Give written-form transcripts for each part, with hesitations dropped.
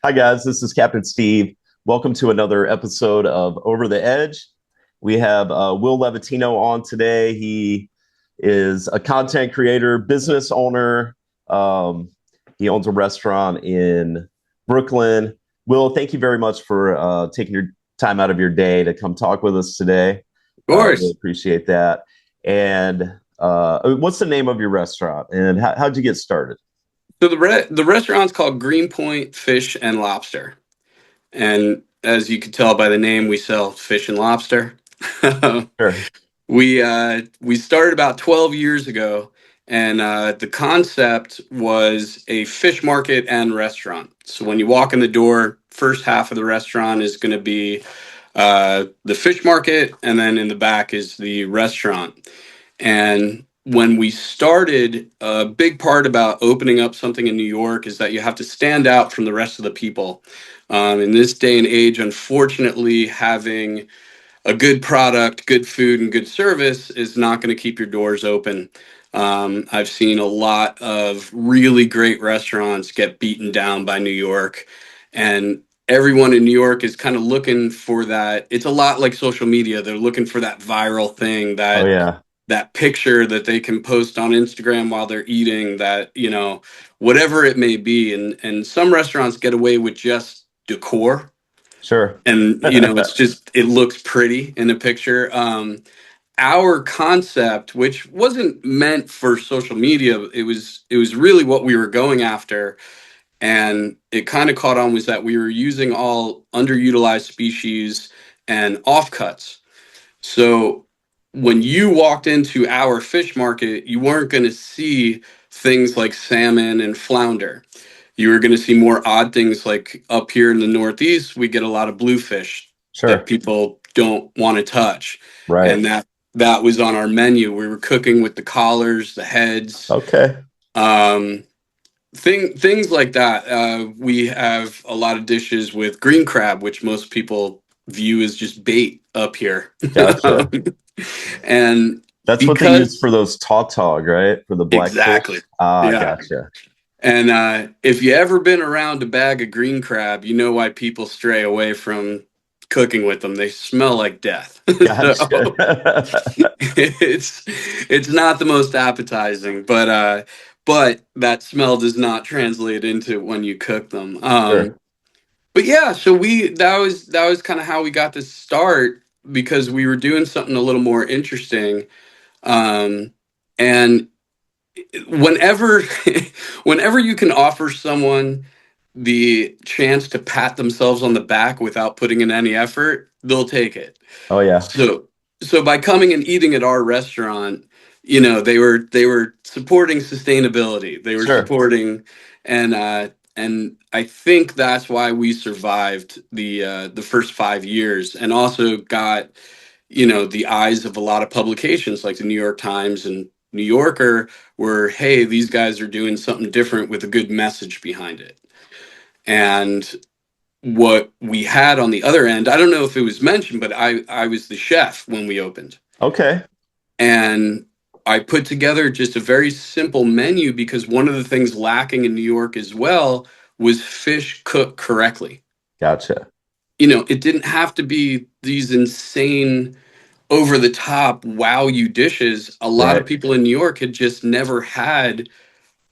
Hi, guys. This is Captain Steve. Welcome to another episode of Over the Edge. We have Will Levatino on today. He is a content creator, business owner. Um, he owns a restaurant in Brooklyn. Will, thank you very much for taking your time out of your day to come talk with us today. Of Really course. appreciate that. And what's the name of your restaurant and how'd you get started? So the restaurant's called Greenpoint Fish and Lobster, and as you can tell by the name, we sell fish and lobster. Sure. We started about 12 years ago, and the concept was a fish market and restaurant. So when you walk in the door, first half of the restaurant is going to be the fish market, and then in the back is the restaurant. And when we started, a big part about opening up something in New York is that you have to stand out from the rest of the people. In this day and age, unfortunately, having a good product, good food, and good service is not going to keep your doors open. I've seen a lot of really great restaurants get beaten down by New York, and everyone in New York is kind of looking for that. It's a lot like social media. They're looking for that viral thing, Oh, that yeah. that picture that they can post on Instagram while they're eating, that, whatever it may be. And some restaurants get away with just decor, Sure. and it's just, it looks pretty in a picture. Our concept, which wasn't meant for social media, it was really what we were going after, and it kind of caught on, was that we were using all underutilized species and offcuts. So when you walked into our fish market, you weren't going to see things like salmon and flounder. You were going to see more odd things, like up here in the Northeast, we get a lot of bluefish that Sure. people don't want to touch. Right. And that was on our menu. We were cooking with the collars, the heads, Okay. um, things like that. We have a lot of dishes with green crab, which most people view as just bait up here. Gotcha. And That's what they because use for those tautog, right? For the exactly. blackfish. Ah, Yeah. gotcha. And if you ever been around a bag of green crab, you know why people stray away from cooking with them. They smell like death. Gotcha. So it's it's not the most appetizing, but that smell does not translate into when you cook them. Sure. But yeah, so we that was kind of how we got to start, because we were doing something a little more interesting. Um, and whenever whenever you can offer someone the chance to pat themselves on the back without putting in any effort, they'll take it. Oh, yeah. So by coming and eating at our restaurant, they were supporting sustainability. They were Sure. supporting, and I think that's why we survived the first 5 years, and also got, the eyes of a lot of publications like the New York Times and New Yorker, were, hey, these guys are doing something different with a good message behind it. And what we had on the other end, I don't know if it was mentioned, but I was the chef when we opened. Okay. And I put together just a very simple menu, because one of the things lacking in New York as well was fish cooked correctly. Gotcha. It didn't have to be these insane, over the top, wow you dishes. A lot of Right. people in New York had just never had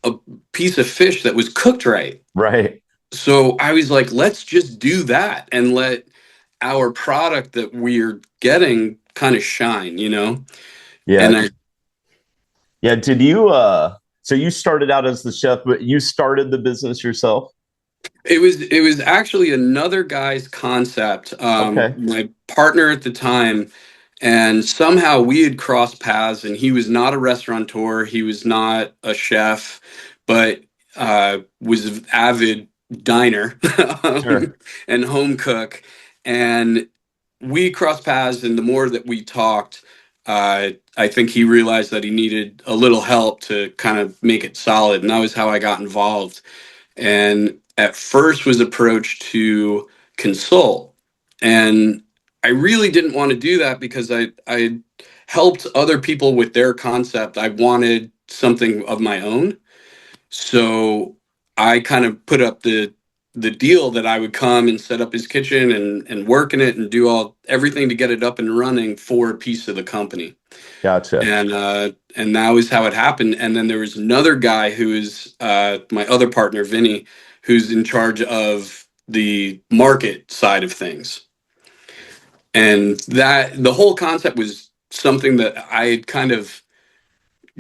a piece of fish that was cooked right. Right. So I was like, let's just do that and let our product that we're getting kind of shine. Yeah. And I, Yeah. Did you so you started out as the chef, but you started the business yourself? it was actually another guy's concept, Okay. my partner at the time, and somehow we had crossed paths, and he was not a restaurateur, he was not a chef, but was an avid diner, Sure. and home cook. And we crossed paths, and the more that we talked, I think he realized that he needed a little help to kind of make it solid, and that was how I got involved. And at first was approached to consult, and I really didn't want to do that, because I helped other people with their concept. I wanted something of my own, so I kind of put up the deal that I would come and set up his kitchen and work in it and do everything to get it up and running for a piece of the company. Gotcha. And that was how it happened. And then there was another guy who is my other partner, Vinny, who's in charge of the market side of things. And that the whole concept was something that I had kind of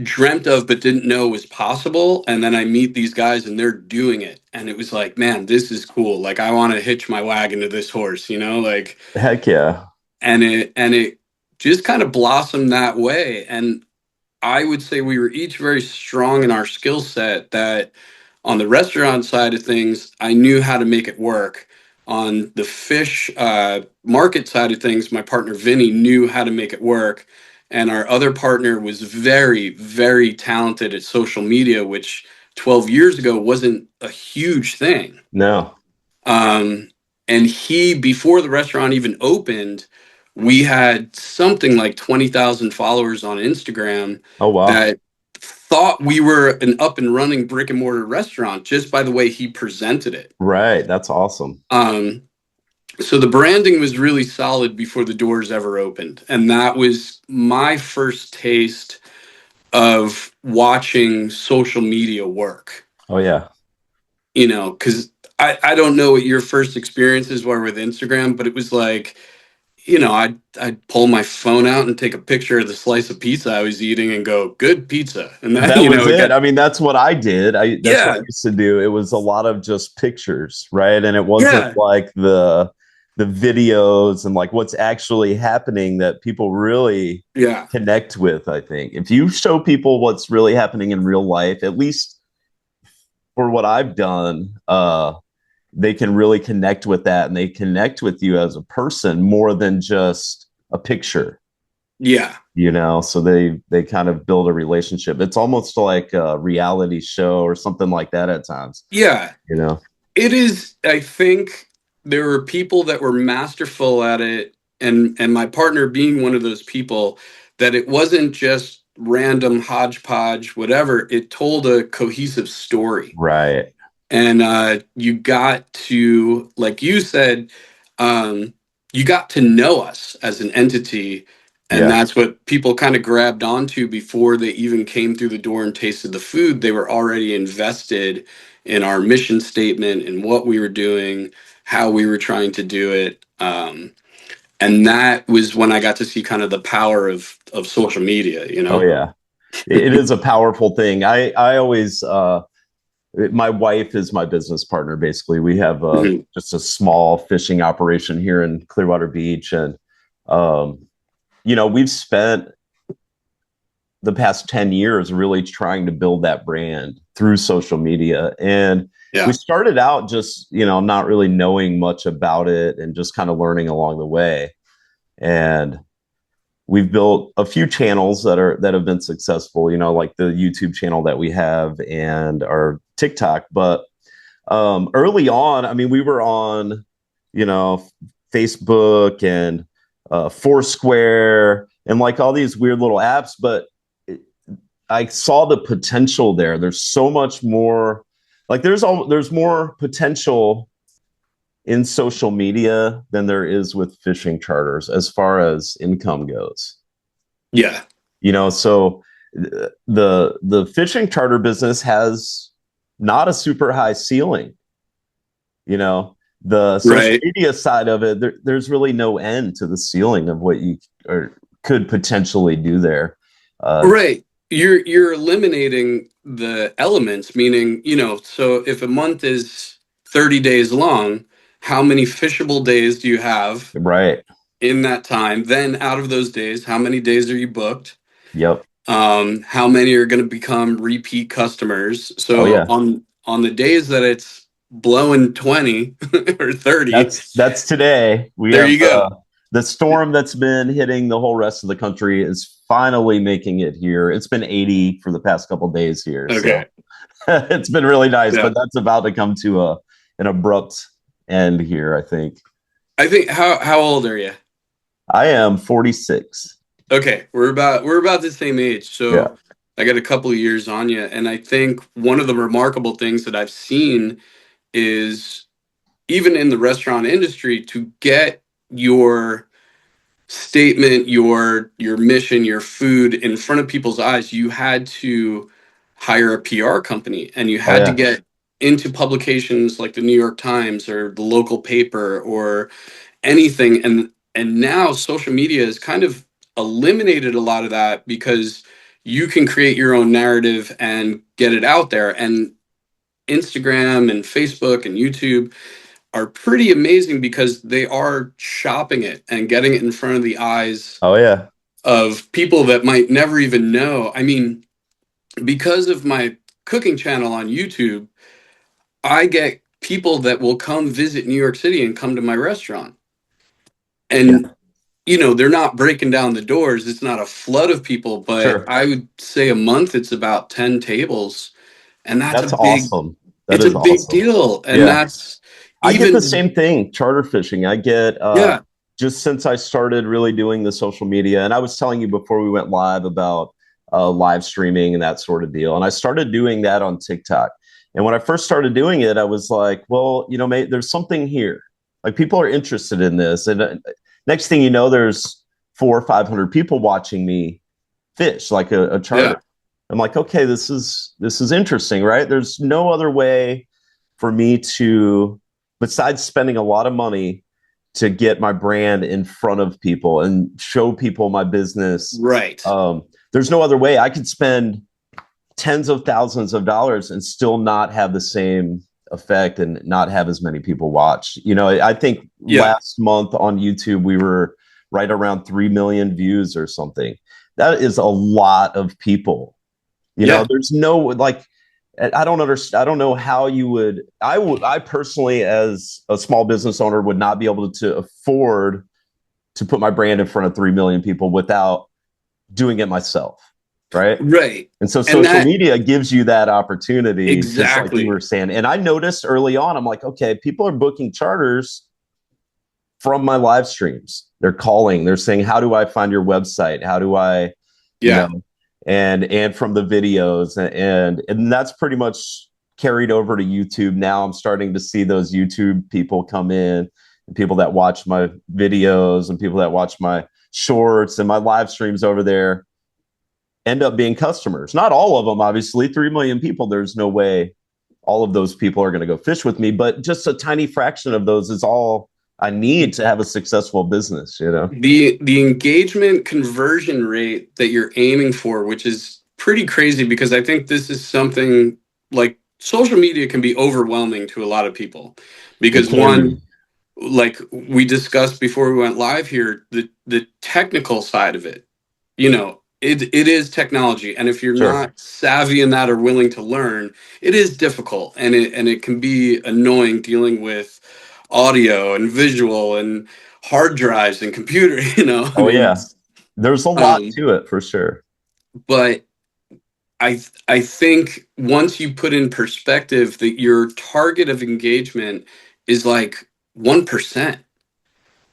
dreamt of but didn't know was possible. And then I meet these guys and they're doing it, and it was like, man, this is cool. Like, I want to hitch my wagon to this horse, like. Heck yeah. And it just kind of blossomed that way. And I would say we were each very strong in our skill set. That on the restaurant side of things, I knew how to make it work. On the fish market side of things, my partner Vinny knew how to make it work. And our other partner was very, very talented at social media, which 12 years ago wasn't a huge thing. No. And before the restaurant even opened, we had something like 20,000 followers on Instagram Oh, wow. that thought we were an up and running brick and mortar restaurant just by the way he presented it. Right. That's awesome. So the branding was really solid before the doors ever opened. And that was my first taste of watching social media work. Oh, yeah. Because I don't know what your first experiences were with Instagram, but it was like, I'd pull my phone out and take a picture of the slice of pizza I was eating and go, good pizza. And then, that was it. I mean, that's what I did. That's what I used to do. It was a lot of just pictures, right? And it wasn't like the videos and like what's actually happening that people really connect with. I think if you show people what's really happening in real life, at least for what I've done, they can really connect with that, and they connect with you as a person more than just a picture. Yeah. So they kind of build a relationship. It's almost like a reality show or something like that at times. Yeah. It is. I think there were people that were masterful at it, and my partner being one of those people, that it wasn't just random hodgepodge, whatever. It told a cohesive story. Right. And you got to, like you said, you got to know us as an entity. And that's what people kind of grabbed onto before they even came through the door and tasted the food. They were already invested in our mission statement and what we were doing, how we were trying to do it. And that was when I got to see kind of the power of social media, Oh, yeah. It is a powerful thing. I always, my wife is my business partner. Basically, we have just a small fishing operation here in Clearwater Beach. And, we've spent the past 10 years really trying to build that brand through social media. And we started out just, not really knowing much about it and just kind of learning along the way. And we've built a few channels that have been successful, like the YouTube channel that we have and our TikTok. But early on, I mean, we were on, Facebook and Foursquare and like all these weird little apps. But I saw the potential there. There's so much more. Like there's more potential in social media than there is with fishing charters as far as income goes. Yeah. So the fishing charter business has not a super high ceiling. The social media side of it, there's really no end to the ceiling of what you could potentially do there. Right. You're eliminating the elements, meaning, so if a month is 30 days long, how many fishable days do you have in that time? Then out of those days, how many days are you booked? Yep. How many are going to become repeat customers? So on the days that it's blowing 20 or 30, that's today. You go. The storm that's been hitting the whole rest of the country is finally making it here. It's been 80 for the past couple of days here. Okay. So it's been really nice, but that's about to come to an abrupt end here, I think. How old are you? I am 46. Okay, we're about the same age. So I got a couple of years on you, and I think one of the remarkable things that I've seen is even in the restaurant industry, to get your statement, your mission, your food in front of people's eyes, you had to hire a PR company, and you Oh had to yeah. get into publications like the New York Times or the local paper or anything. And now social media has kind of eliminated a lot of that, because you can create your own narrative and get it out there. And Instagram and Facebook and YouTube are pretty amazing, because they are shopping it and getting it in front of the eyes Oh yeah. of people that might never even know. I mean, because of my cooking channel on YouTube, I get people that will come visit New York City and come to my restaurant. Yeah. And, they're not breaking down the doors. It's not a flood of people, but Sure. I would say a month it's about 10 tables. And That's awesome. That it's a is big awesome. deal. And Yeah. that's I get the even, same thing, charter fishing. I get yeah, just since I started really doing the social media, and I was telling you before we went live about live streaming and that sort of deal. And I started doing that on TikTok. And when I first started doing it, I was like, well, mate, there's something here. Like people are interested in this. And next thing you know, there's 400 or 500 people watching me fish like a yeah, charter. I'm like, okay, this is interesting, right? There's no other way for me to, besides spending a lot of money to get my brand in front of people and show people my business. right. There's no other way. I could spend tens of thousands of dollars and still not have the same effect and not have as many people watch. I think Yeah, last month on YouTube, we were right around 3 million views or something. That is a lot of people. yeah, There's no like, I don't understand. I don't know how you would. I personally, as a small business owner, would not be able to afford to put my brand in front of 3 million people without doing it myself. Right. right. And so And social that, media gives you that opportunity, just like you exactly. were saying. And I noticed early on, I'm like, okay, people are booking charters from my live streams. They're calling, they're saying, how do I find your website? How do I, you know, Yeah, and from the videos, and that's pretty much carried over to YouTube. Now I'm starting to see those YouTube people come in, and people that watch my videos and people that watch my shorts and my live streams over there end up being customers. Not all of them, obviously. 3 million people, there's no way all of those people are going to go fish with me, but just a tiny fraction of those is all I need to have a successful business. the engagement conversion rate that you're aiming for, which is pretty crazy, because I think this is something like social media can be overwhelming to a lot of people, It because can one, be. like we discussed before we went live here, the technical side of it, it is technology, and if you're Sure. not savvy in that or willing to learn, it is difficult, and it can be annoying dealing with audio and visual and hard drives and computer. I Oh, mean, yeah. There's a lot um, to it for sure. but I think once you put in perspective that your target of engagement is like 1%. Yeah.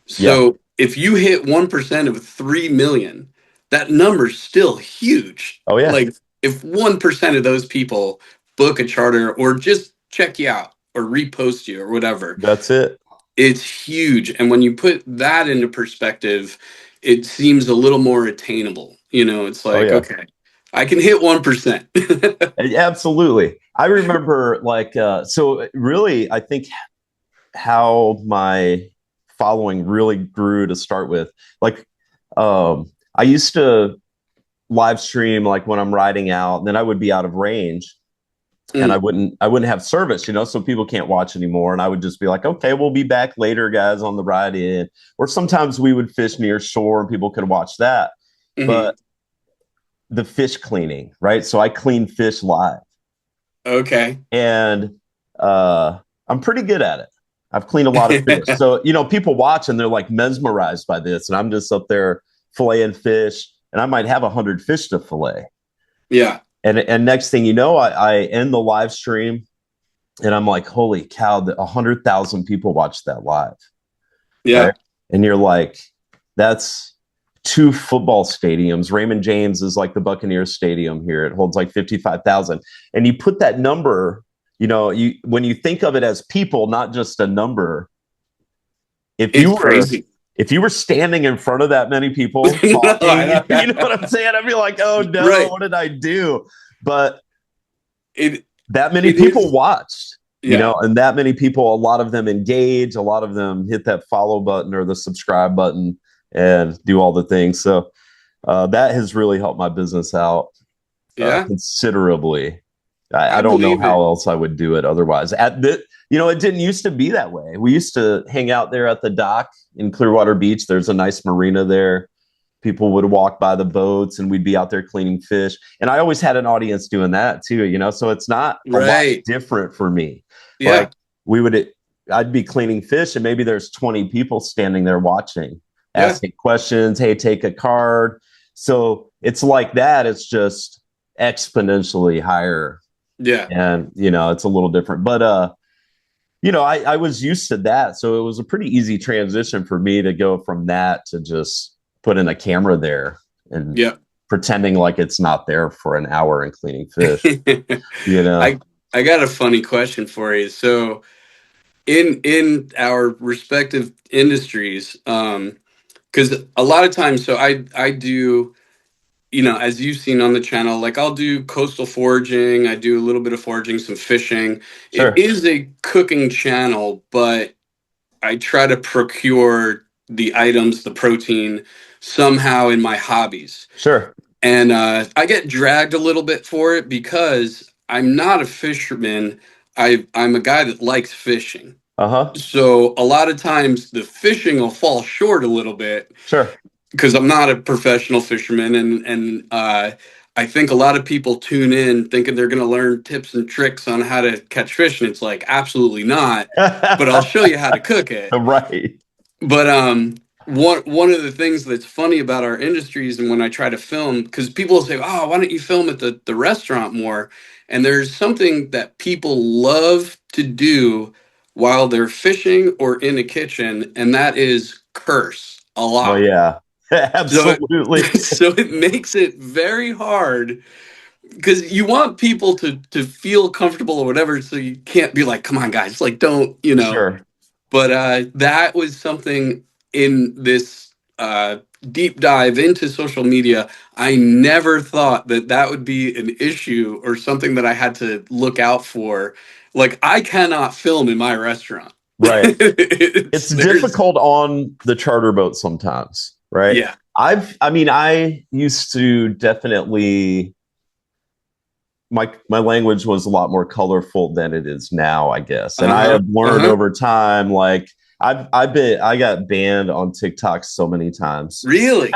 So if you hit 1% of 3 million, that number's still huge. Oh, yeah. Like if 1% of those people book a charter or just check you out or repost you or whatever, That's it. it's huge. And when you put that into perspective, it seems a little more attainable. It's Oh, like, yeah. okay, I can hit 1%. Absolutely. I remember like so really I think how my following really grew to start with. Like I used to live stream like when I'm riding out, and then I would be out of range and I Mm, wouldn't have service, so people can't watch anymore. And I would just be like, okay, we'll be back later, guys, on the ride in. Or sometimes we would fish near shore and people could watch that. mhm. But the fish cleaning, right? So I clean fish live. Okay. And I'm pretty good at it. I've cleaned a lot of fish. So, people watch and they're like mesmerized by this. And I'm just up there filleting fish, and I might have 100 fish to fillet. Yeah. And next thing you know, I end the live stream and I'm like, holy cow, 100,000 people watched that live. Right. Yeah. And you're like, that's 2 football stadiums. Raymond James is like the Buccaneers Stadium here. It holds like 55,000. And you put that number when you think of it as people, not just a number, if It's you were crazy. if you were standing in front of that many people No, talking, I you know. know what I'm saying? I'd be like, oh no, Right. what did I do? But It that many it people is. watched, Yeah. and that many people, a lot of them engage, a lot of them hit that follow button or the subscribe button and do all the things. So that has really helped my business out Yeah. considerably. I I don't know believe how it. else I would do it otherwise. It didn't used to be that way. We used to hang out there at the dock in Clearwater Beach. There's a nice marina there. People would walk by the boats and we'd be out there cleaning fish. And I always had an audience doing that too. So it's not a lot Right. different for me. Like Yeah. we would, I'd be cleaning fish and maybe there's 20 people standing there watching, Yeah. asking questions. Hey, take a card. So it's like that. It's just exponentially higher. Yeah. And, it's a little different. But, I was used to that. So it was a pretty easy transition for me to go from that to just put in a camera there and Yeah. pretending like it's not there for an hour and cleaning fish, you know? I I got a funny question for you. So in our respective industries, because a lot of times, so I do, as you've seen on the channel, like I'll do coastal foraging, I do a little bit of foraging, some fishing. It Sure. is a cooking channel, but I try to procure the items, the protein, somehow in my hobbies. Sure. And I get dragged a little bit for it because I'm not a fisherman. I'm a guy that likes fishing. Uh-huh. So a lot of times the fishing will fall short a little bit Sure. because I'm not a professional fisherman, and I think a lot of people tune in thinking they're going to learn tips and tricks on how to catch fish, and it's like absolutely not. But I'll show you how to cook it. Right. But one of the things that's funny about our industries, and when I try to film, because people will say, "Oh, why don't you film at the restaurant more?" And there's something that people love to do while they're fishing or in the kitchen, and that is curse a Oh, lot. yeah. So Absolutely. so it makes it very hard because you want people to feel comfortable or whatever. So you can't be like, "Come on, guys, like don't." Sure. But that was something in this deep dive into social media. I never thought that that would be an issue or something that I had to look out for. Like, I cannot film in my restaurant. Right. It's There's, difficult on the charter boat sometimes, right? yeah, I used to definitely my language was a lot more colorful than it is now, I guess. And I uh-huh, have learned uh-huh. over time, like I got banned on TikTok so many times Really?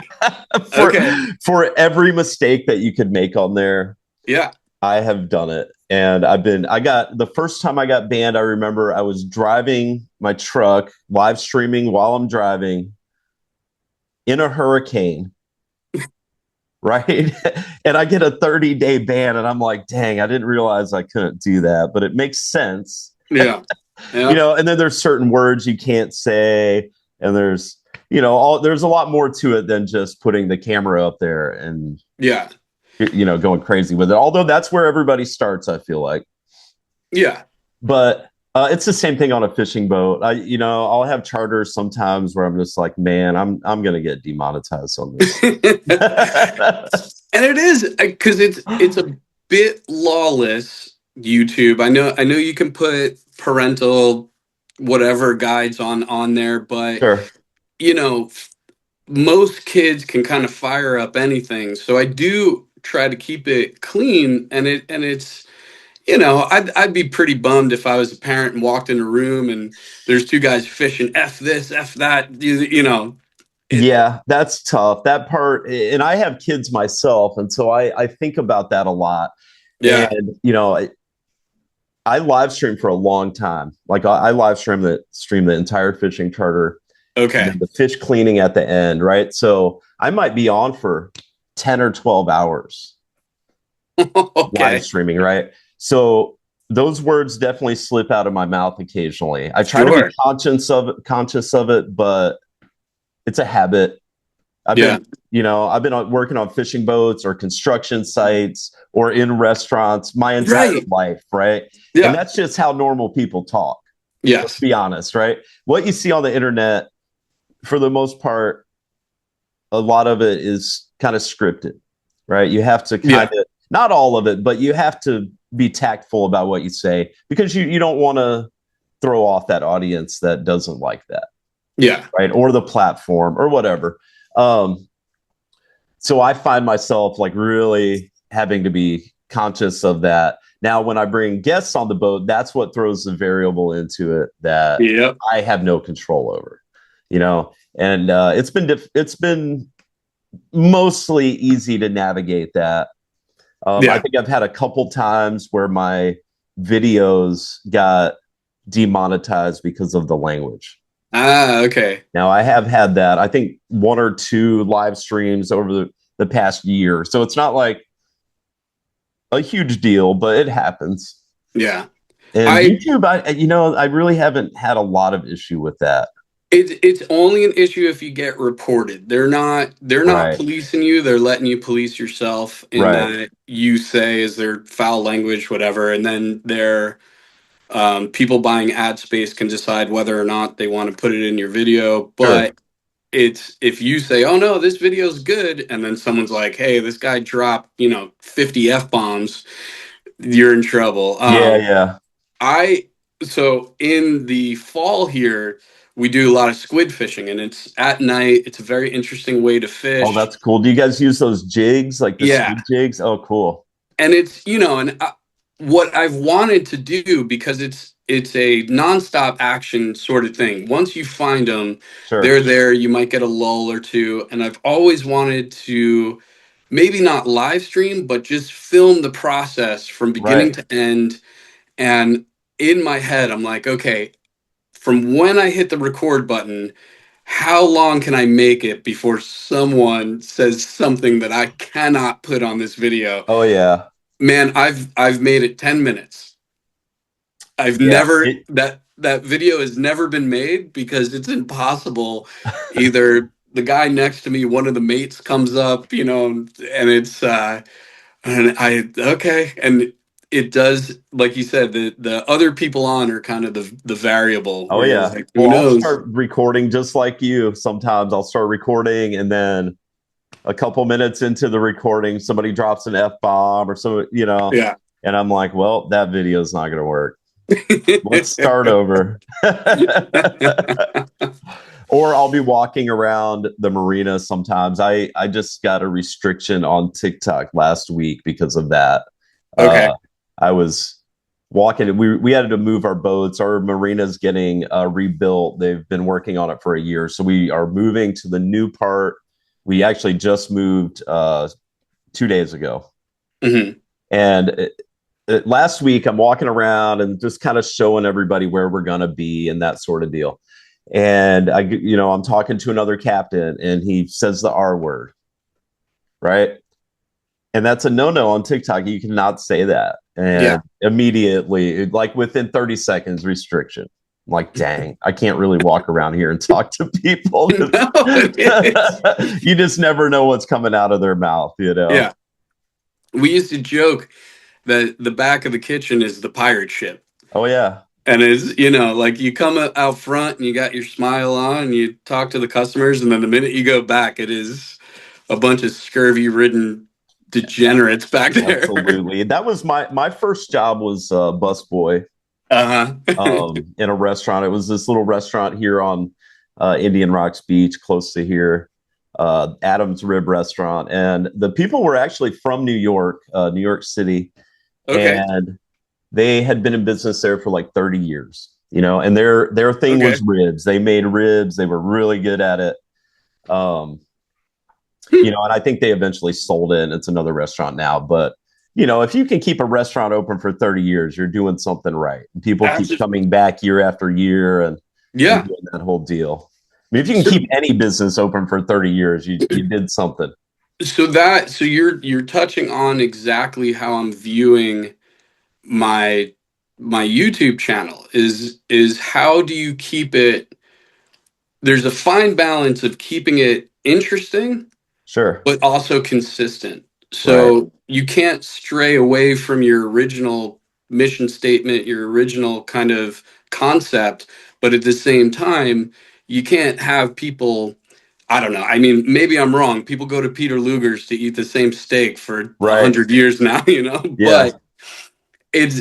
for Okay. for every mistake that you could make on there. Yeah. I have done it. And I got the first time I got banned, I remember I was driving my truck, live streaming while I'm driving in a hurricane, right? And I get a 30-day ban, and I'm like, dang, I didn't realize I couldn't do that, but it makes sense. Yeah. Yeah. And then there's certain words you can't say, and there's a lot more to it than just putting the camera up there and Yeah. going crazy with it. Although that's where everybody starts, I feel like. Yeah. But it's the same thing on a fishing boat. I'll have charters sometimes where I'm just like, man, I'm gonna get demonetized on this. And it is because it's a bit lawless, YouTube. I know you can put parental whatever guides on there, but Sure. you know most kids can kind of fire up anything. So I do try to keep it clean, and it's I'd be pretty bummed if I was a parent and walked in a room and there's two guys fishing f this f that, it Yeah, that's tough. That part, and I have kids myself, and so I think about that a lot. yeah. And I live stream for a long time. Like I live stream the entire fishing charter and then Okay. the fish cleaning at the end, right? So I might be on for 10 or 12 hours live Okay. streaming, right? So those words definitely slip out of my mouth occasionally. I try to be Sure. conscious of it, but it's a habit. I've been Yeah. I've been working on fishing boats or construction sites or in restaurants my entire Right. life, right? And Yeah. that's just how normal people talk. Let's Yes. be honest, right? What you see on the internet, for the most part, a lot of it is kind of scripted, right? You have to kind Yeah. of, not all of it, but you have to be tactful about what you say because you don't want to throw off that audience that doesn't like that, Yeah. right? Or the platform or whatever. Um, so I find myself like really having to be conscious of that. Now, when I bring guests on the boat, that's what throws the variable into it that Yep. I have no control over, and it's been mostly easy to navigate that. I Yeah. think I've had a couple times where my videos got demonetized because of the language. Ah, okay. Now I have had that. I think one or two live streams over the past year. So it's not like a huge deal, but it happens. Yeah. And I YouTube, I really haven't had a lot of issue with that. it's only an issue if you get reported. They're not Right. policing you. They're letting you police yourself in Right. that you say is there foul language, whatever, and then they're people buying ad space can decide whether or not they want to put it in your video. Sure. But it's if you say, "Oh no, this video's good," and then someone's like, "Hey, this guy dropped 50 f bombs," you're in trouble. Yeah. Yeah. I so in the fall here, we do a lot of squid fishing, and it's at night. It's a very interesting way to Oh, fish. that's cool. Do you guys use those jigs, like the Yeah, squid jigs? Oh, cool. and it's what I've wanted to do because it's a nonstop action sort of thing. Once you find them, they're Sure. there. You might get a lull or two, and I've always wanted to maybe not live stream, but just film the process from beginning Right. to end. And in my head, I'm like, okay, from when I hit the record button, how long can I make it before someone says something that I cannot put on this video? Oh, yeah. Man, I've made it 10 minutes. I've Yeah. never that video has never been made because it's impossible. Either the guy next to me, one of the mates comes up, and it's and I okay, and it does, like you said, the other people on are kind of the variable Oh where you're yeah. like, who Well, I'll knows? start recording just like you. Sometimes I'll start recording and then a couple minutes into the recording, somebody drops an F bomb or so, Yeah. and I'm like, well, that video is not going to work. Let's start over. Or I'll be walking around the marina sometimes. I just got a restriction on TikTok last week because of that. Okay. I was walking. We had to move our boats. Our marina's getting rebuilt. They've been working on it for a year, so we are moving to the new part. We actually just moved 2 days ago, Hmm. and last week I'm walking around and just kind of showing everybody where we're gonna be and that sort of deal. And I'm talking to another captain, and he says the R word, right? And that's a no-no on TikTok. You cannot say that. Yeah. And immediately, like within 30 seconds, restriction. I'm like, dang, I can't really walk around here and talk to people. No, it is. You just never know what's coming out of their mouth. Yeah. We used to joke that the back of the kitchen is the pirate ship. Oh yeah. And like you come out front and you got your smile on and you talk to the customers, and then the minute you go back, it is a bunch of scurvy ridden degenerates back there. Absolutely. That was my first job was busboy Uh-huh. in a restaurant. It was this little restaurant here on Indian Rocks Beach, close to here, Adam's Rib Restaurant, and the people were actually from New York City, Okay. and they had been in business there for like 30 years. And their thing Okay. was ribs. They made ribs. They were really good at it. Um, and I think they eventually sold it. And it's another restaurant now, but if you can keep a restaurant open for 30 years, you're doing something right. And people keep Absolutely. coming back year after year and Yeah. doing that whole deal. I mean, if you can So keep any business open for 30 years, you did something. so you're touching on exactly how I'm viewing my my YouTube channel is how do you keep it, there's a fine balance of keeping it interesting Sure. but also consistent. Right. So you can't stray away from your original mission statement, your original kind of concept, but at the same time, you can't have people. I don't know. I mean, maybe I'm wrong. People go to Peter Luger's to eat the same steak for a Right. hundred years now, Yeah.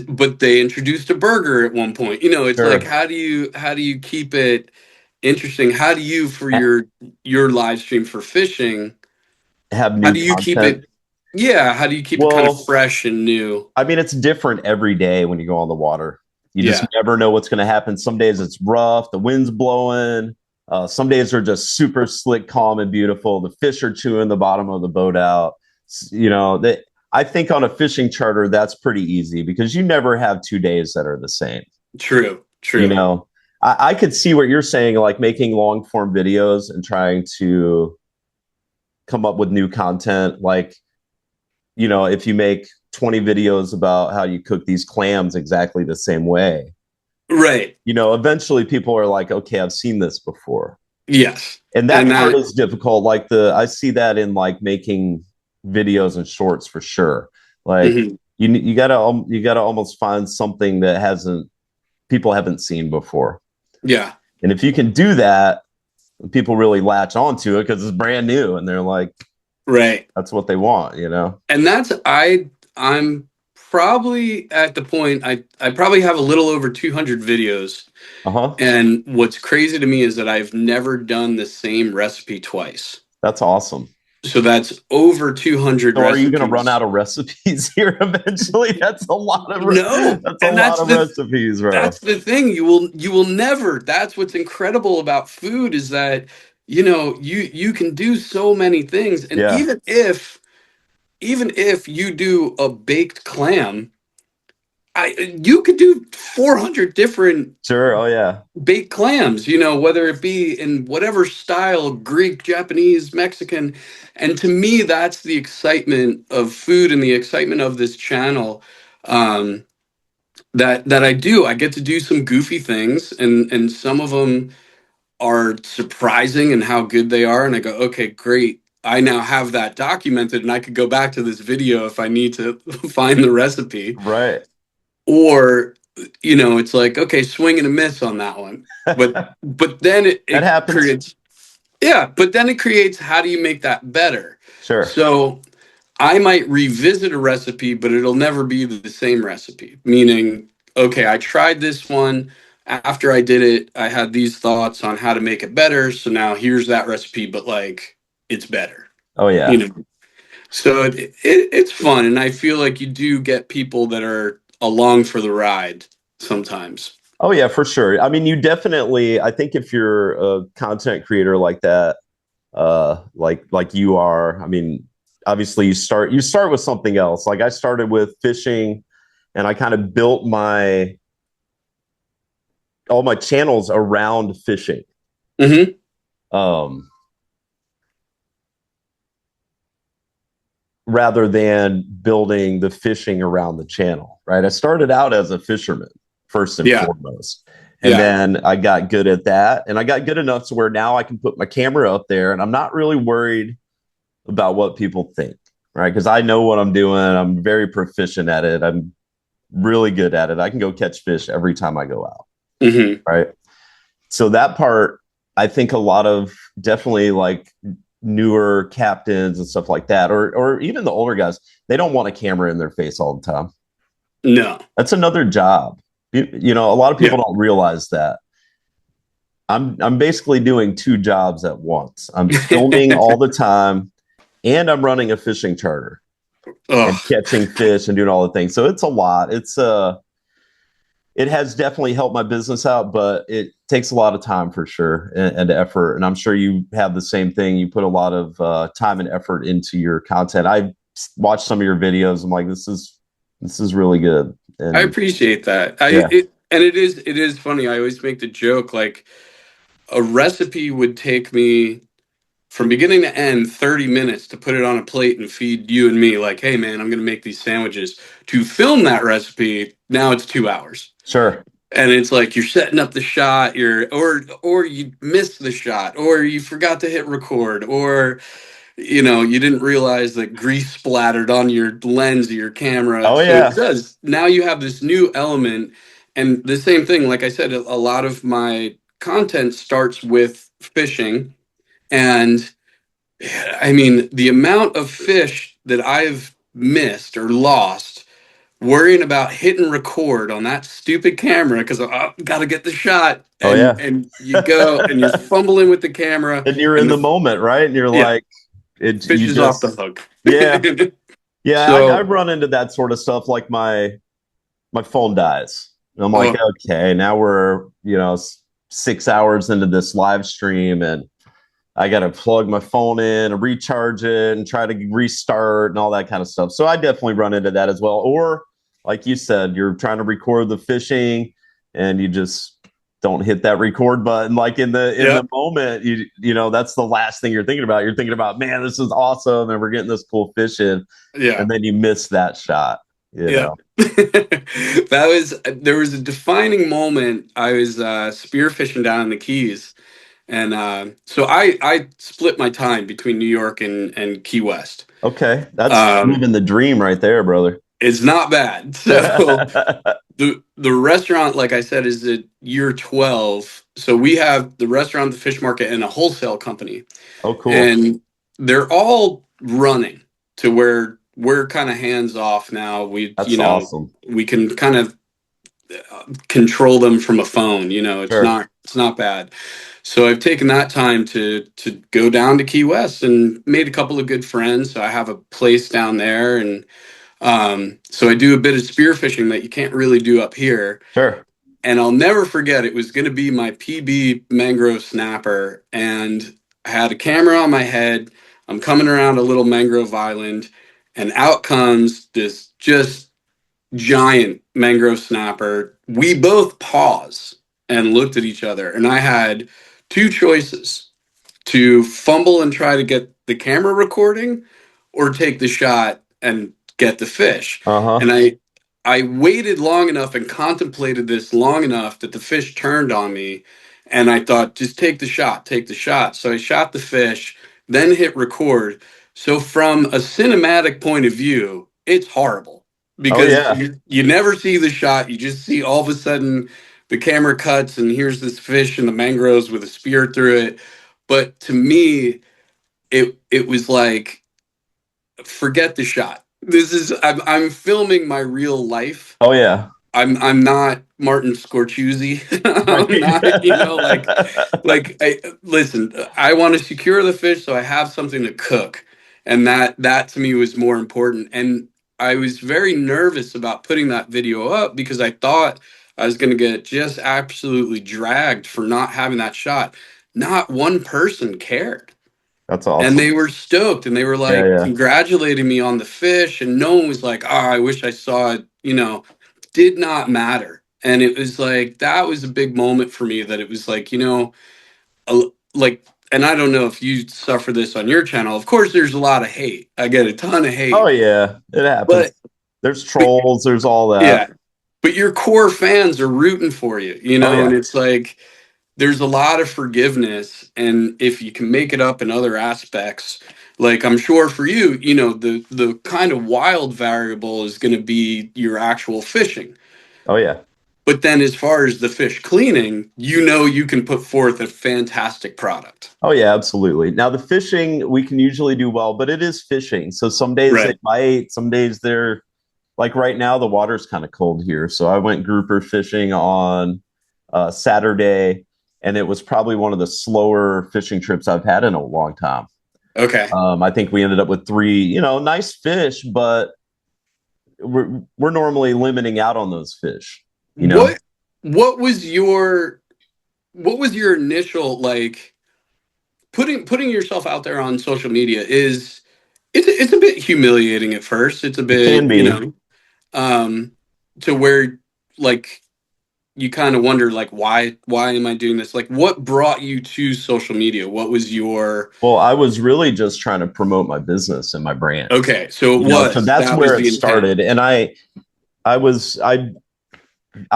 but they introduced a burger at one point. It's like, Sure. how do you keep it interesting? How do you, for your live stream for fishing, Have how new do you keep content. it? Yeah, how do you keep it kind of Well, fresh and new? I mean, it's different every day when you go on the water. You just Yeah, never know what's going to happen. Some days it's rough, the wind's blowing. Some days are just super slick, calm, and beautiful. The fish are chewing the bottom of the boat out. That I think on a fishing charter, that's pretty easy because you never have 2 days that are the same. true, You true. know, I could see what you're saying, like making long form videos and trying to come up with new content. Like, if you make 20 videos about how you cook these clams exactly the same way, Right. eventually people are like, okay, I've seen this before. Yes. And And that part that, is difficult. Like I see that in like making videos and shorts for sure. Like mhm. you gotta almost find something that hasn't people haven't seen before. Yeah. And if you can do that, people really latch onto it because it's brand new and they're like, Right. that's what they want. And I'm probably at the point I probably have a little over 200 videos. Uh-huh. And what's crazy to me is that I've never done the same recipe twice. That's awesome. So that's over 200 So are you going to run recipes. out of recipes here eventually? No, That's a and lot of recipes, bro. that's the thing. You will never. That's what's incredible about food is that you can do so many things, and Yeah, even if you do a baked clam, you could do 400 different sure. Oh yeah, baked clams, whether it be in whatever style, Greek, Japanese, Mexican. And to me, that's the excitement of food and the excitement of this channel. That I do. I get to do some goofy things, and some of them are surprising in how good they are. And I go, okay, great. I now have that documented, and I could go back to this video if I need to find the recipe. right. Or it's like, okay, swing and a miss on that one, but That then it happens. creates, yeah, but then it creates, how do you make that better? Sure. So I might revisit a recipe, but it'll never be the same recipe, meaning, okay, I tried this one. After I did it, I had these thoughts on how to make it better, so now here's that recipe, but like, it's better, Oh you yeah. know so it's fun, and I feel like you do get people that are along for the ride sometimes. Oh yeah, for sure. I mean, you definitely. I think if you're a content creator like that, like you are. I mean, obviously you start with something else. Like I started with fishing, and I kind of built my all my channels around fishing. Hmm. Um, rather than building the fishing around the channel, right? I started out as a fisherman first and Yeah, foremost. And yeah. then I got good at that. And I got good enough to where now I can put my camera up there and I'm not really worried about what people think, right? Because I know what I'm doing. I'm very proficient at it. I'm really good at it. I can go catch fish every time I go out, Hmm. right? So that part, I think a lot of definitely like newer captains and stuff like that, or even the older guys, they don't want a camera in their face all the time. No. That's another job. A lot of people Yeah. don't realize that. I'm basically doing two jobs at once. I'm filming all the time, and I'm running a fishing charter and Ugh. catching fish and doing all the things. So it's a lot. It has definitely helped my business out, but it takes a lot of time for sure and effort. And I'm sure you have the same thing. You put a lot of time and effort into your content. I watched some of your videos. I'm like, this is really good. I And appreciate that. yeah, And it is funny. I always make the joke, like, a recipe would take me from beginning to end 30 minutes to put it on a plate and feed you and me, like, hey man, I'm going to make these sandwiches. To film that recipe, now it's 2 hours. sure. And it's like you're setting up the shot, or you missed the shot, or you forgot to hit record, or you didn't realize that grease splattered on your lens of your camera. Oh So it yeah. does. Now you have this new element. And the same thing, like I said, a lot of my content starts with fishing. And I mean, the amount of fish that I've missed or lost worrying about hitting record on that stupid camera because I got to get the shot. Oh And yeah. and you go and you're fumbling with the camera And you're in and the the moment, right? And you're yeah, like, fish you is off the just, hook. yeah. Yeah, I So, run into that sort of stuff. Like my phone dies. And I'm like, oh, okay, now we're 6 hours into this live stream, and I got to plug my phone in and recharge it and try to restart and all that kind of stuff. So I definitely run into that as well. Or like you said, you're trying to record the fishing and you just don't hit that record button. Like in yeah, the moment, that's the last thing you're thinking about. You're thinking about, man, this is awesome, and we're getting this cool fish in, yeah, and then you miss that shot. You yeah. know. There was a defining moment. I was spearfishing down in the Keys. And so I split my time between New York and Key West. Okay, that's Um, living the dream right there, brother. it's not bad. So the restaurant, like I said, is at year 12. So we have the restaurant, the fish market, and a wholesale company, Oh, cool. and they're all running to where we're kind of hands off now. That's awesome. We can kind of control them from a phone. Sure. It's not bad. So I've taken that time to go down to Key West and made a couple of good friends. So I have a place down there, and so I do a bit of spearfishing that you can't really do up here. Sure. And I'll never forget, it was going to be my PB mangrove snapper, and I had a camera on my head. I'm coming around a little mangrove island, and out comes this just giant mangrove snapper. We both pause and looked at each other, and I had two choices: to fumble and try to get the camera recording, or take the shot and get the fish. Uh-huh. And I waited long enough and contemplated this long enough that the fish turned on me, and I thought, just take the shot, take the shot. So I shot the fish, then hit record. So from a cinematic point of view, it's horrible Oh because yeah. you never see the shot. You just see all of a sudden the camera cuts and here's this fish in the mangroves with a spear through it. But to me, it was like, forget the shot. I'm filming my real life. Oh yeah. I'm not Martin Scorsese. Right. I'm not, listen, I want to secure the fish so I have something to cook. And that to me was more important. And I was very nervous about putting that video up because I thought I was going to get just absolutely dragged for not having that shot. Not one person cared. That's And awesome. they were stoked and they were Yeah, like yeah. congratulating me on the fish. And no one was like, oh, I wish I saw it, did not matter. And it was like, that was a big moment for me that it was like, like, and I don't know if you suffer this on your channel. Of course, there's a lot of hate. I get a ton of Oh hate, yeah. It happens. but, There's but trolls, there's all that. yeah, but your core fans are rooting for you, Oh and yeah. it's like, there's a lot of forgiveness, and if you can make it up in other aspects, like I'm sure for you, the kind of wild variable is going to be your actual fishing. Oh yeah. But then as far as the fish cleaning, you can put forth a fantastic product. Oh yeah, absolutely. Now the fishing we can usually do well, but it is fishing. So some days they Right. bite, some days they're like right now the water's kind of cold here. So I went grouper fishing on Saturday, and it was probably one of the slower fishing trips I've had in a long time. Okay. I think we ended up with three, nice fish, but we're normally limiting out on those fish, you know? What what was your what was your initial, like, putting yourself out there on social media is, it's a bit humiliating at first. It's a It can bit, be. um to where, like, you kind of wonder, like, why am I doing this? Like, what brought you to social media? What was your Well, I was really just trying to promote my business and my brand, Okay, so so that's that was where it the intent. started. And I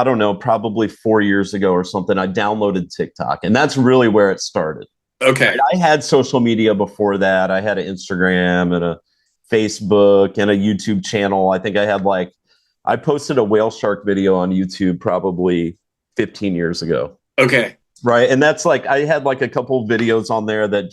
don't know, probably 4 years ago or something, I downloaded TikTok, and that's really where it started. Okay. I had social media before that. I had an Instagram and a Facebook and a YouTube channel. I think I posted a whale shark video on YouTube probably 15 years ago. Okay. Right. And that's like, I had like a couple of videos on there that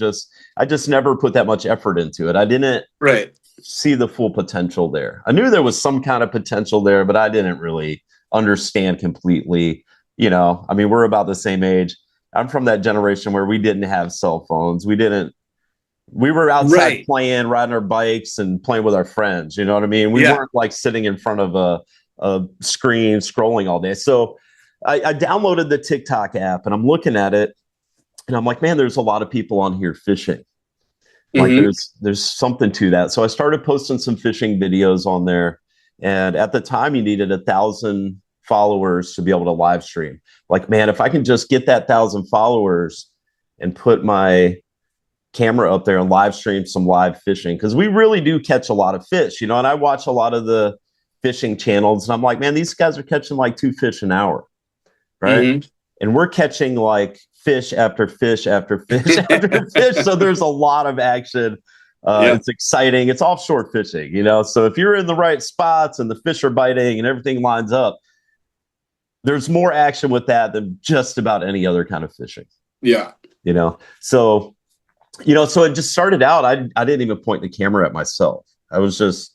I just never put that much effort into it. I didn't Right. see the full potential there. I knew there was some kind of potential there, but I didn't really understand completely. I mean, we're about the same age. I'm from that generation where we didn't have cell phones. We were outside Right. playing, riding our bikes and playing with our friends. You know what I mean? We Yeah. weren't like sitting in front of a screen scrolling all day. So I downloaded the TikTok app and I'm looking at it and I'm like, man, there's a lot of people on here fishing. Like Hmm. there's something to that. So I started posting some fishing videos on there. And at the time you needed 1,000 followers to be able to live stream. Like, man, if I can just get that 1,000 followers and put my camera up there and live stream some live fishing, because we really do catch a lot of fish, and I watch a lot of the fishing channels and I'm like, man, these guys are catching like 2 fish an hour, right? Hmm. And we're catching like fish after fish after fish after fish. So there's a lot of action. Yeah. It's exciting. It's offshore fishing, So if you're in the right spots and the fish are biting and everything lines up, there's more action with that than just about any other kind of fishing. Yeah. So so it just started out. I didn't even point the camera at myself. I was just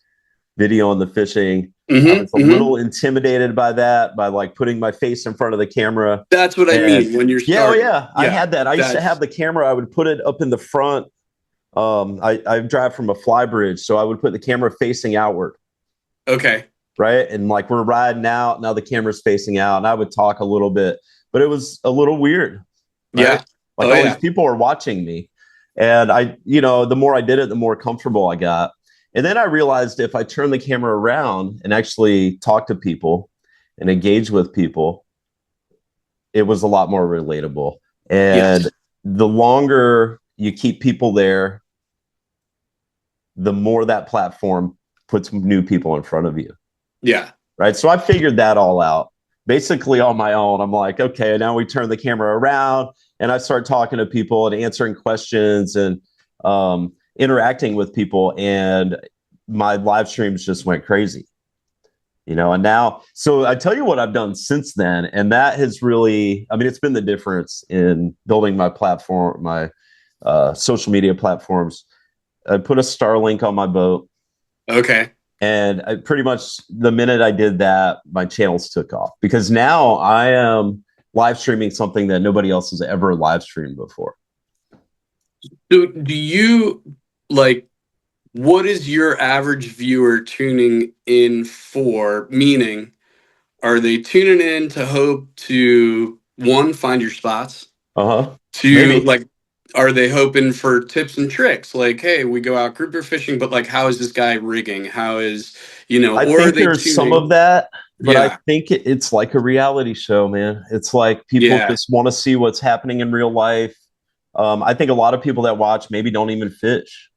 videoing the fishing. I Hmm. was a Hmm. little intimidated by that, by like putting my face in front of the camera. That's what I And mean when you're yeah, oh starting. yeah, I Yeah. had that. I used to have That's the camera. I would put it up in the front. I drive from a fly bridge, so I would put the camera facing outward, okay. right? And like we're riding out, now the camera's facing out, and I would talk a little bit, but it was a little weird, right? Yeah. Like Oh all these yeah. people are watching me, and the more I did it, the more comfortable I got. And then I realized if I turn the camera around and actually talk to people and engage with people, it was a lot more relatable. And Yes. the longer you keep people there, the more that platform puts new people in front of you. Yeah. Right. So I figured that all out basically on my own. I'm like, okay, now we turn the camera around and I start talking to people and answering questions and interacting with people. And my live streams just went crazy. And now, so I tell you what I've done since then. And that has really, I mean, it's been the difference in building my platform, my social media platforms. I put a Starlink on my boat. Okay. And pretty much the minute I did that, my channels took off because now I am live streaming something that nobody else has ever live streamed before. Do you like, what is your average viewer tuning in for? Meaning, are they tuning in to hope to one, find your spots? Uh-huh. Two, Maybe. like, are they hoping for tips and tricks? Like, hey, we go out grouper fishing, but like, how is this guy rigging? How is, I or are think they there's some of tuning? that, but I Yeah. think it's like a reality show, man. It's like people Yeah. just want to see what's happening in real life. I think a lot of people that watch maybe don't even fish.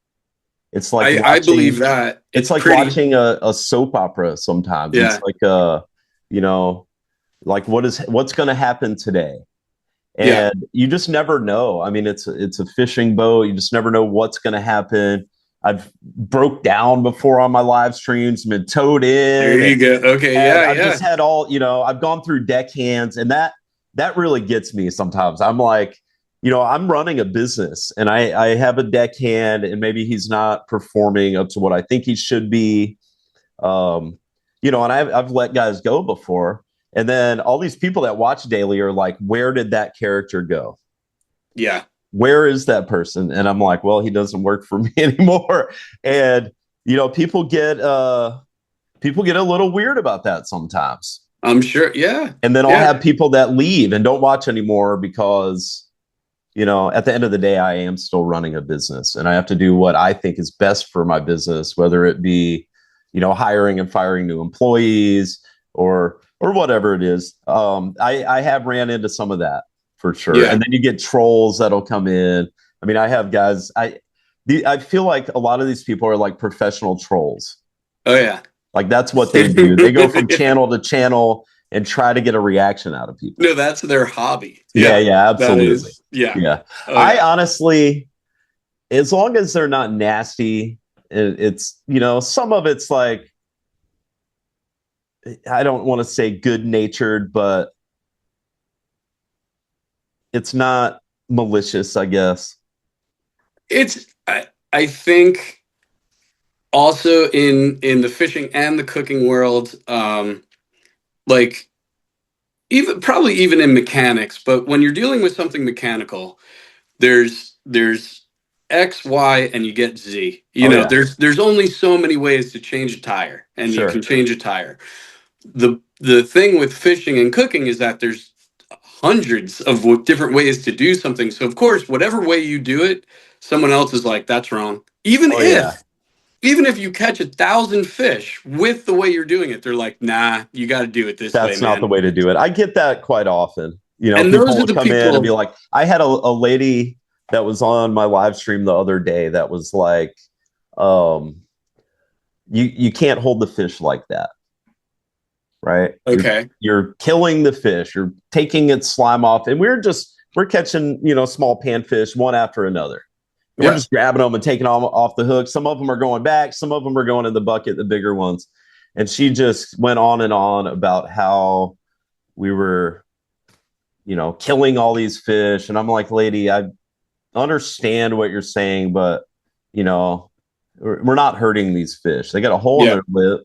It's like I believe watching that. it's It's like pretty. watching a soap opera sometimes. It's Yeah. like you know, like what's gonna happen today? Yeah. And you just never know. I mean, it's a fishing boat. You just never know what's going to happen. I've broke down before on my live streams, been towed There in, you go. Okay. and Yeah. I've Yeah. just had all. I've gone through deckhands, and that really gets me sometimes. I'm like, I'm running a business, and I have a deckhand, and maybe he's not performing up to what I think he should be. And I've let guys go before, and then all these people that watch daily are like, where did that character go? Yeah. Where is that person? And I'm like, well, he doesn't work for me anymore. And people get a little weird about that sometimes. I'm sure. Yeah. And then I'll Yeah. have people that leave and don't watch anymore because at the end of the day, I am still running a business and I have to do what I think is best for my business, whether it be, hiring and firing new employees or whatever it is. I have ran into some of that for sure. Yeah. And then you get trolls that'll come in. I mean, I have guys, I feel like a lot of these people are like professional trolls. Oh yeah. Like that's what they do. They go from Yeah. channel to channel and try to get a reaction out of people. No, that's their hobby. Yeah, Yeah, yeah, that absolutely. is. Yeah. Yeah. Oh I yeah. honestly, as long as they're not nasty, it's, some of it's like, I don't want to say good natured, but it's not malicious, I guess. I think also in the fishing and the cooking world, like even in mechanics, but when you're dealing with something mechanical, there's X, Y, and you get Z. Oh, yeah, There's only so many ways to change a tire, and you can sure. change a tire. The thing with fishing and cooking is that there's hundreds of different ways to do something. So of course, whatever way you do it, someone else is like, that's wrong. Oh, yeah. Even if you catch 1,000 fish with the way you're doing it, they're like, nah, you got to do it this way, That's not the man. way to do it. I get that quite often. And People those are will the come in and be people. like, I had a lady that was on my live stream the other day that was like, um, you can't hold the fish like that, right? Okay. You're killing the fish. You're taking its slime off, and we're catching small panfish one after another. And we're Yeah. just grabbing them and taking them off the hook. Some of them are going back. Some of them are going in the bucket, the bigger ones. And she just went on and on about how we were, killing all these fish. And I'm like, lady, I understand what you're saying, but we're not hurting these fish. They got a hole in Yeah. their lip,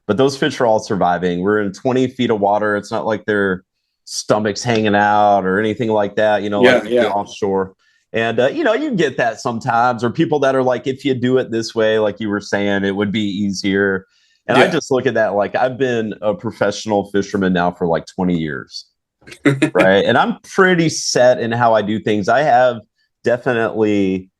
but those fish are all surviving. We're in 20 feet of water. It's not like their stomachs hanging out or anything like that, like Yeah. if you're Yeah. offshore. And, you get that sometimes, or people that are like, if you do it this way, like you were saying, it would be easier. And I Yeah. just look at that like I've been a professional fisherman now for like 20 years. Right. And I'm pretty set in how I do things. I have definitely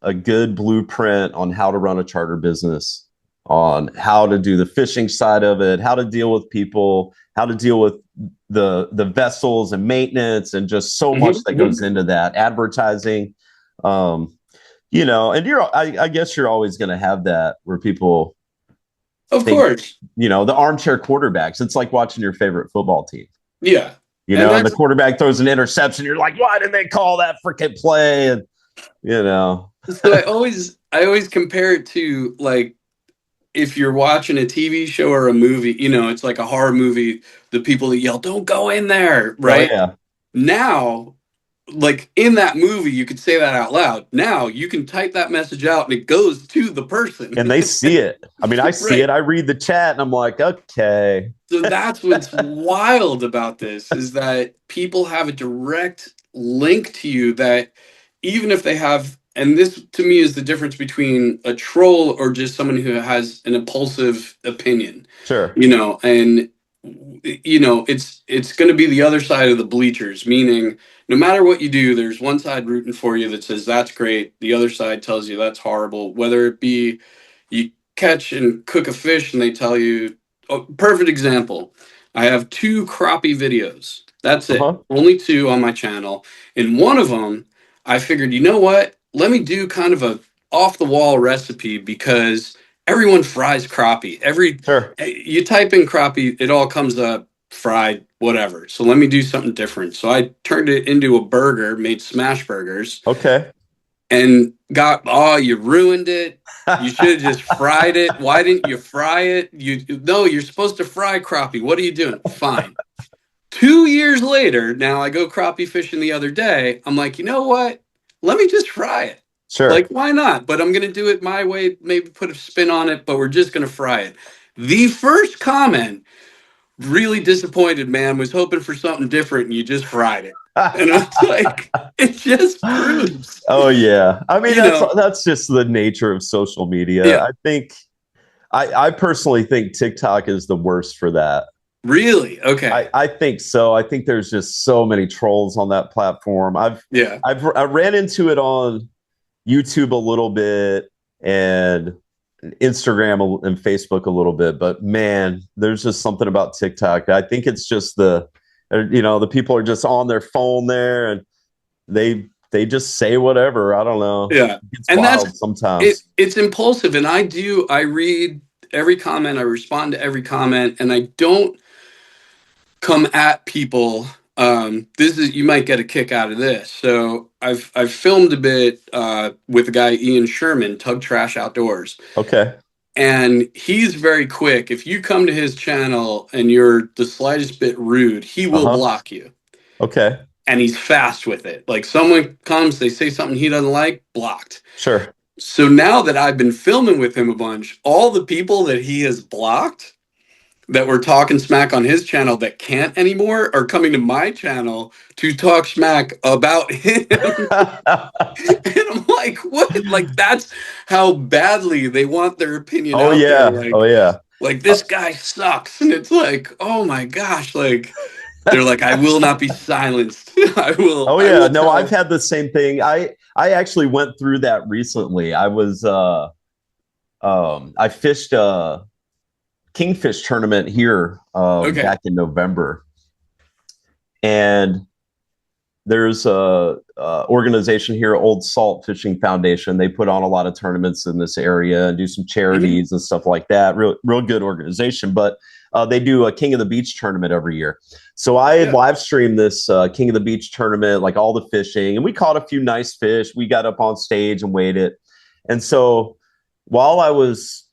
a good blueprint on how to run a charter business, on how to do the fishing side of it, how to deal with people, how to deal with the vessels and maintenance, and just so much that goes into that. Advertising, and I guess you're always going to have that where people Of think, course. the armchair quarterbacks. It's like watching your favorite football team. Yeah. And And the that's quarterback throws an interception. You're like, why did they call that freaking play? And so I always compare it to, like, if you're watching a TV show or a movie, it's like a horror movie, the people that yell, don't go in there, oh right? yeah, Now, like in that movie, you could say that out loud. Now you can type that message out and it goes to the person. and they see it. I mean, I see Right. it. I read the chat, and I'm like, okay, So that's what's wild about this, is that people have a direct link to you, that even if they have, and this to me is the difference between a troll or just someone who has an impulsive opinion, sure, and it's going to be the other side of the bleachers, meaning no matter what you do, there's one side rooting for you that says that's great, the other side tells you that's horrible, whether it be you catch and cook a fish and they tell you, oh, perfect example, I have 2 crappie videos, that's it, uh-huh, only 2 on my channel. In one of them I figured, you know what, let me do kind of a off the wall recipe, because everyone fries crappie. sure, You type in crappie, it all comes up fried, whatever. So let me do something different. So I turned it into a burger, made smash burgers, okay. and oh, you ruined it. You should have just fried it. Why didn't you fry it? No, you're supposed to fry crappie. What are you doing? Fine. 2 years later, now I go crappie fishing the other day. I'm like, you know what? Let me just fry it. Like, Sure. why not? But I'm going to do it my way, maybe put a spin on it, but we're just going to fry it. The first comment, really disappointed, man, was hoping for something different and you just fried it. And I was like, it just proves, Oh yeah. I mean, you that's know, that's just the nature of social media. yeah, I think I personally think TikTok is the worst for that. really? Okay. I think so. I think there's just so many trolls on that platform. Yeah. I ran into it on YouTube a little bit, and Instagram and Facebook a little bit, but man, there's just something about TikTok. I think it's just the people are just on their phone there, and they just say whatever. I don't know. Yeah. It's And wild sometimes. it's impulsive. And I read every comment, I respond to every comment, and I don't come at people. This is, you might get a kick out of this. So I've filmed a bit with a guy, Ian Sherman, Tug Trash Outdoors. Okay. And he's very quick. If you come to his channel and you're the slightest bit rude, he will Uh-huh. block you. Okay. And he's fast with it. Like someone comes, they say something he doesn't like, blocked. Sure. So now that I've been filming with him a bunch, all the people that he has blocked that were talking smack on his channel that can't anymore are coming to my channel to talk smack about him. And I'm like, what? Like, that's how badly they want their opinion Oh out there. yeah. Oh yeah. Like this guy sucks. And it's like, oh my gosh. Like, they're like, I will not be silenced. Oh I yeah. will No, I've tell. had the same thing. I actually went through that recently. I fished a kingfish tournament here Okay. back in November. And there's a organization here, Old Salt Fishing Foundation. They put on a lot of tournaments in this area and do some Mhm. charities and stuff like that. Real good organization. But they do a King of the Beach tournament every year. So I had Yeah. live streamed this King of the Beach tournament, like all the fishing, and we caught a few nice fish. We got up on stage and weighed it. And so while I was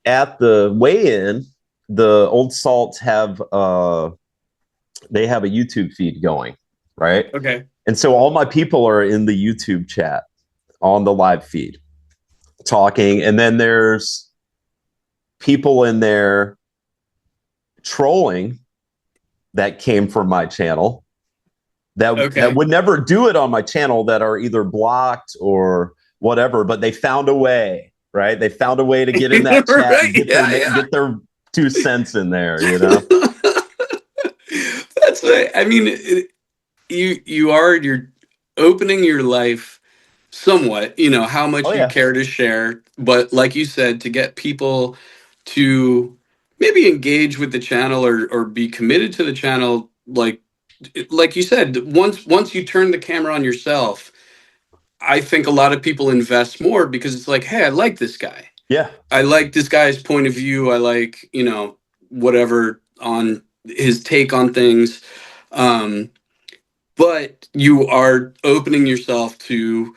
at the weigh-in, the Old Salts have they have a YouTube feed going, right? Okay. And so all my people are in the YouTube chat on the live feed talking. And then there's people in there trolling that came from my channel that Okay. would never do it on my channel, that are either blocked or whatever, but they found a way, right? They found a way to get in that chat and Right. Yeah. get their 2 cents in there, you Yeah. know? That's right. I mean, you're opening your life somewhat, how Oh much you yeah. care to share, but like you said, to get people to maybe engage with the channel or be committed to the channel, like you said, once you turn the camera on yourself, I think a lot of people invest more because it's like, hey, I like this guy. Yeah. I like this guy's point of view. I like, whatever on his take on things. Um, but you are opening yourself to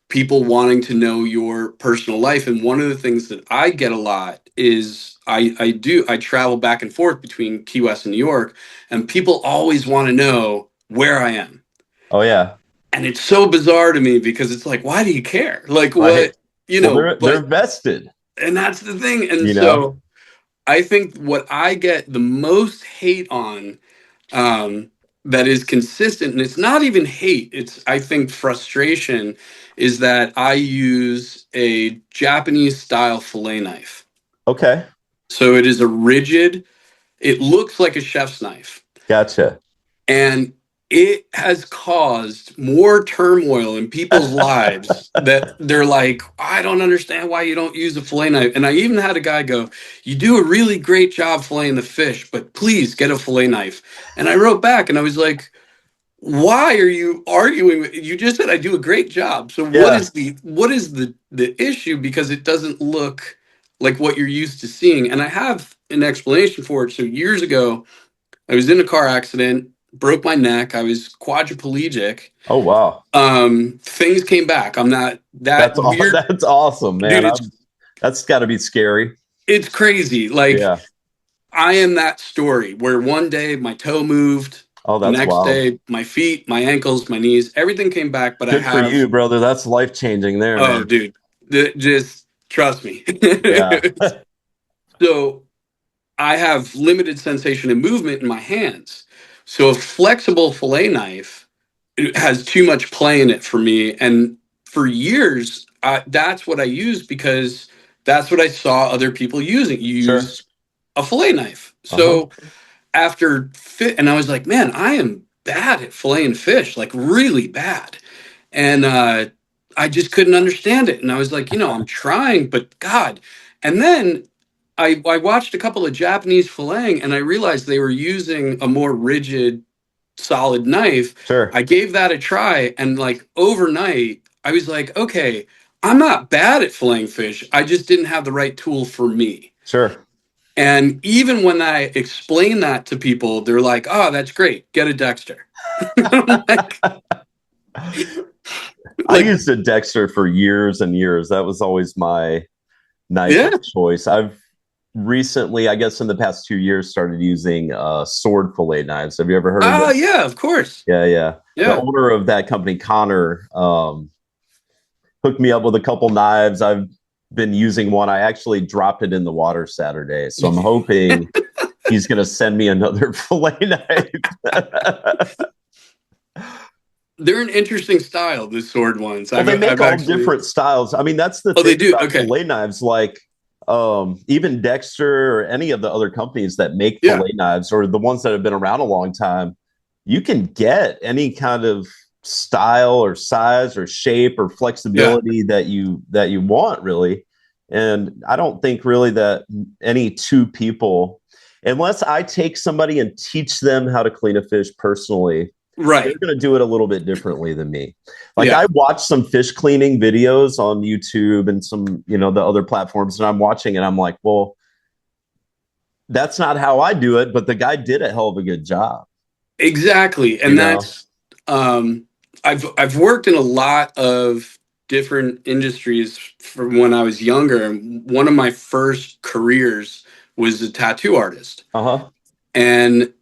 people wanting to know your personal life. And one of the things that I get a lot is I travel back and forth between Key West and New York, and people always want to know where I am. Oh yeah. And it's so bizarre to me because it's like, why do you care? Like Right. what, Well, they're but, vested, and that's the thing. And you know? so I think what I get the most hate on, um, that is consistent, and it's not even hate, it's, I think, frustration, is that I use a Japanese style fillet knife. Okay. So it is a rigid, it looks like a chef's knife. Gotcha. And it has caused more turmoil in people's lives that they're like, I don't understand why you don't use a fillet knife. And I even had a guy go, you do a really great job filleting the fish, but please get a fillet knife. And I wrote back and I was like, why are you arguing with, you just said I do a great job. So Yeah. what is the issue? Because it doesn't look like what you're used to seeing. And I have an explanation for it. So years ago, I was in a car accident, broke my neck. I was quadriplegic. Oh wow. Things came back. I'm not that weird, That's awesome, man. dude. That's got to be scary. It's crazy. Like Yeah. I am that story where one day my toe moved, Oh, the that's next wild. day my feet, my ankles, my knees, everything came back. But I Good for have, you, brother. That's life changing there, oh, man. dude, just trust me. Yeah. So I have limited sensation and movement in my hands. So a flexible fillet knife, it has too much play in it for me. And for years, that's what I used because that's what I saw other people using. Sure. Use a fillet knife. Uh-huh. So after fit, and I was like, man, I am bad at filleting fish, like really bad. And I just couldn't understand it. And I was like, I'm trying, but God. And then I watched a couple of Japanese filleting and I realized they were using a more rigid, solid knife. Sure. I gave that a try, and like overnight, I was like, okay, I'm not bad at filleting fish. I just didn't have the right tool for me. Sure. And even when I explain that to people, they're like, "Oh, that's great. Get a Dexter." I'm like, I like, used a Dexter for years and years. That was always my knife yeah. of choice. I've recently, I guess in the past 2 years, started using sword fillet knives. Have you ever heard of Oh, them? yeah, of course. Yeah, yeah. The Yeah. owner of that company, Connor, hooked me up with a couple knives. I've been using one. I actually dropped it in the water Saturday, so I'm hoping he's going to send me another fillet knife. They're an interesting style, the sword ones. Well, they make I've all actually. different styles. I mean, that's the Oh, thing they do. about Okay. fillet knives. Like, even Dexter or any of the other companies that make Yeah. fillet knives, or the ones that have been around a long time, you can get any kind of style or size or shape or Yeah. flexibility that you want, really. And I don't think really that any two people, unless I take somebody and teach them how to clean a fish personally, they're Right. going to do it a little bit differently than me. Like, Yeah. I watch some fish cleaning videos on YouTube and some, the other platforms, and I'm watching and I'm like, well, that's not how I do it, but the guy did a hell of a good job, Exactly. you And know? that's um I've worked in a lot of different industries from when I was younger. And one of my first careers was a tattoo artist. Uh-huh. And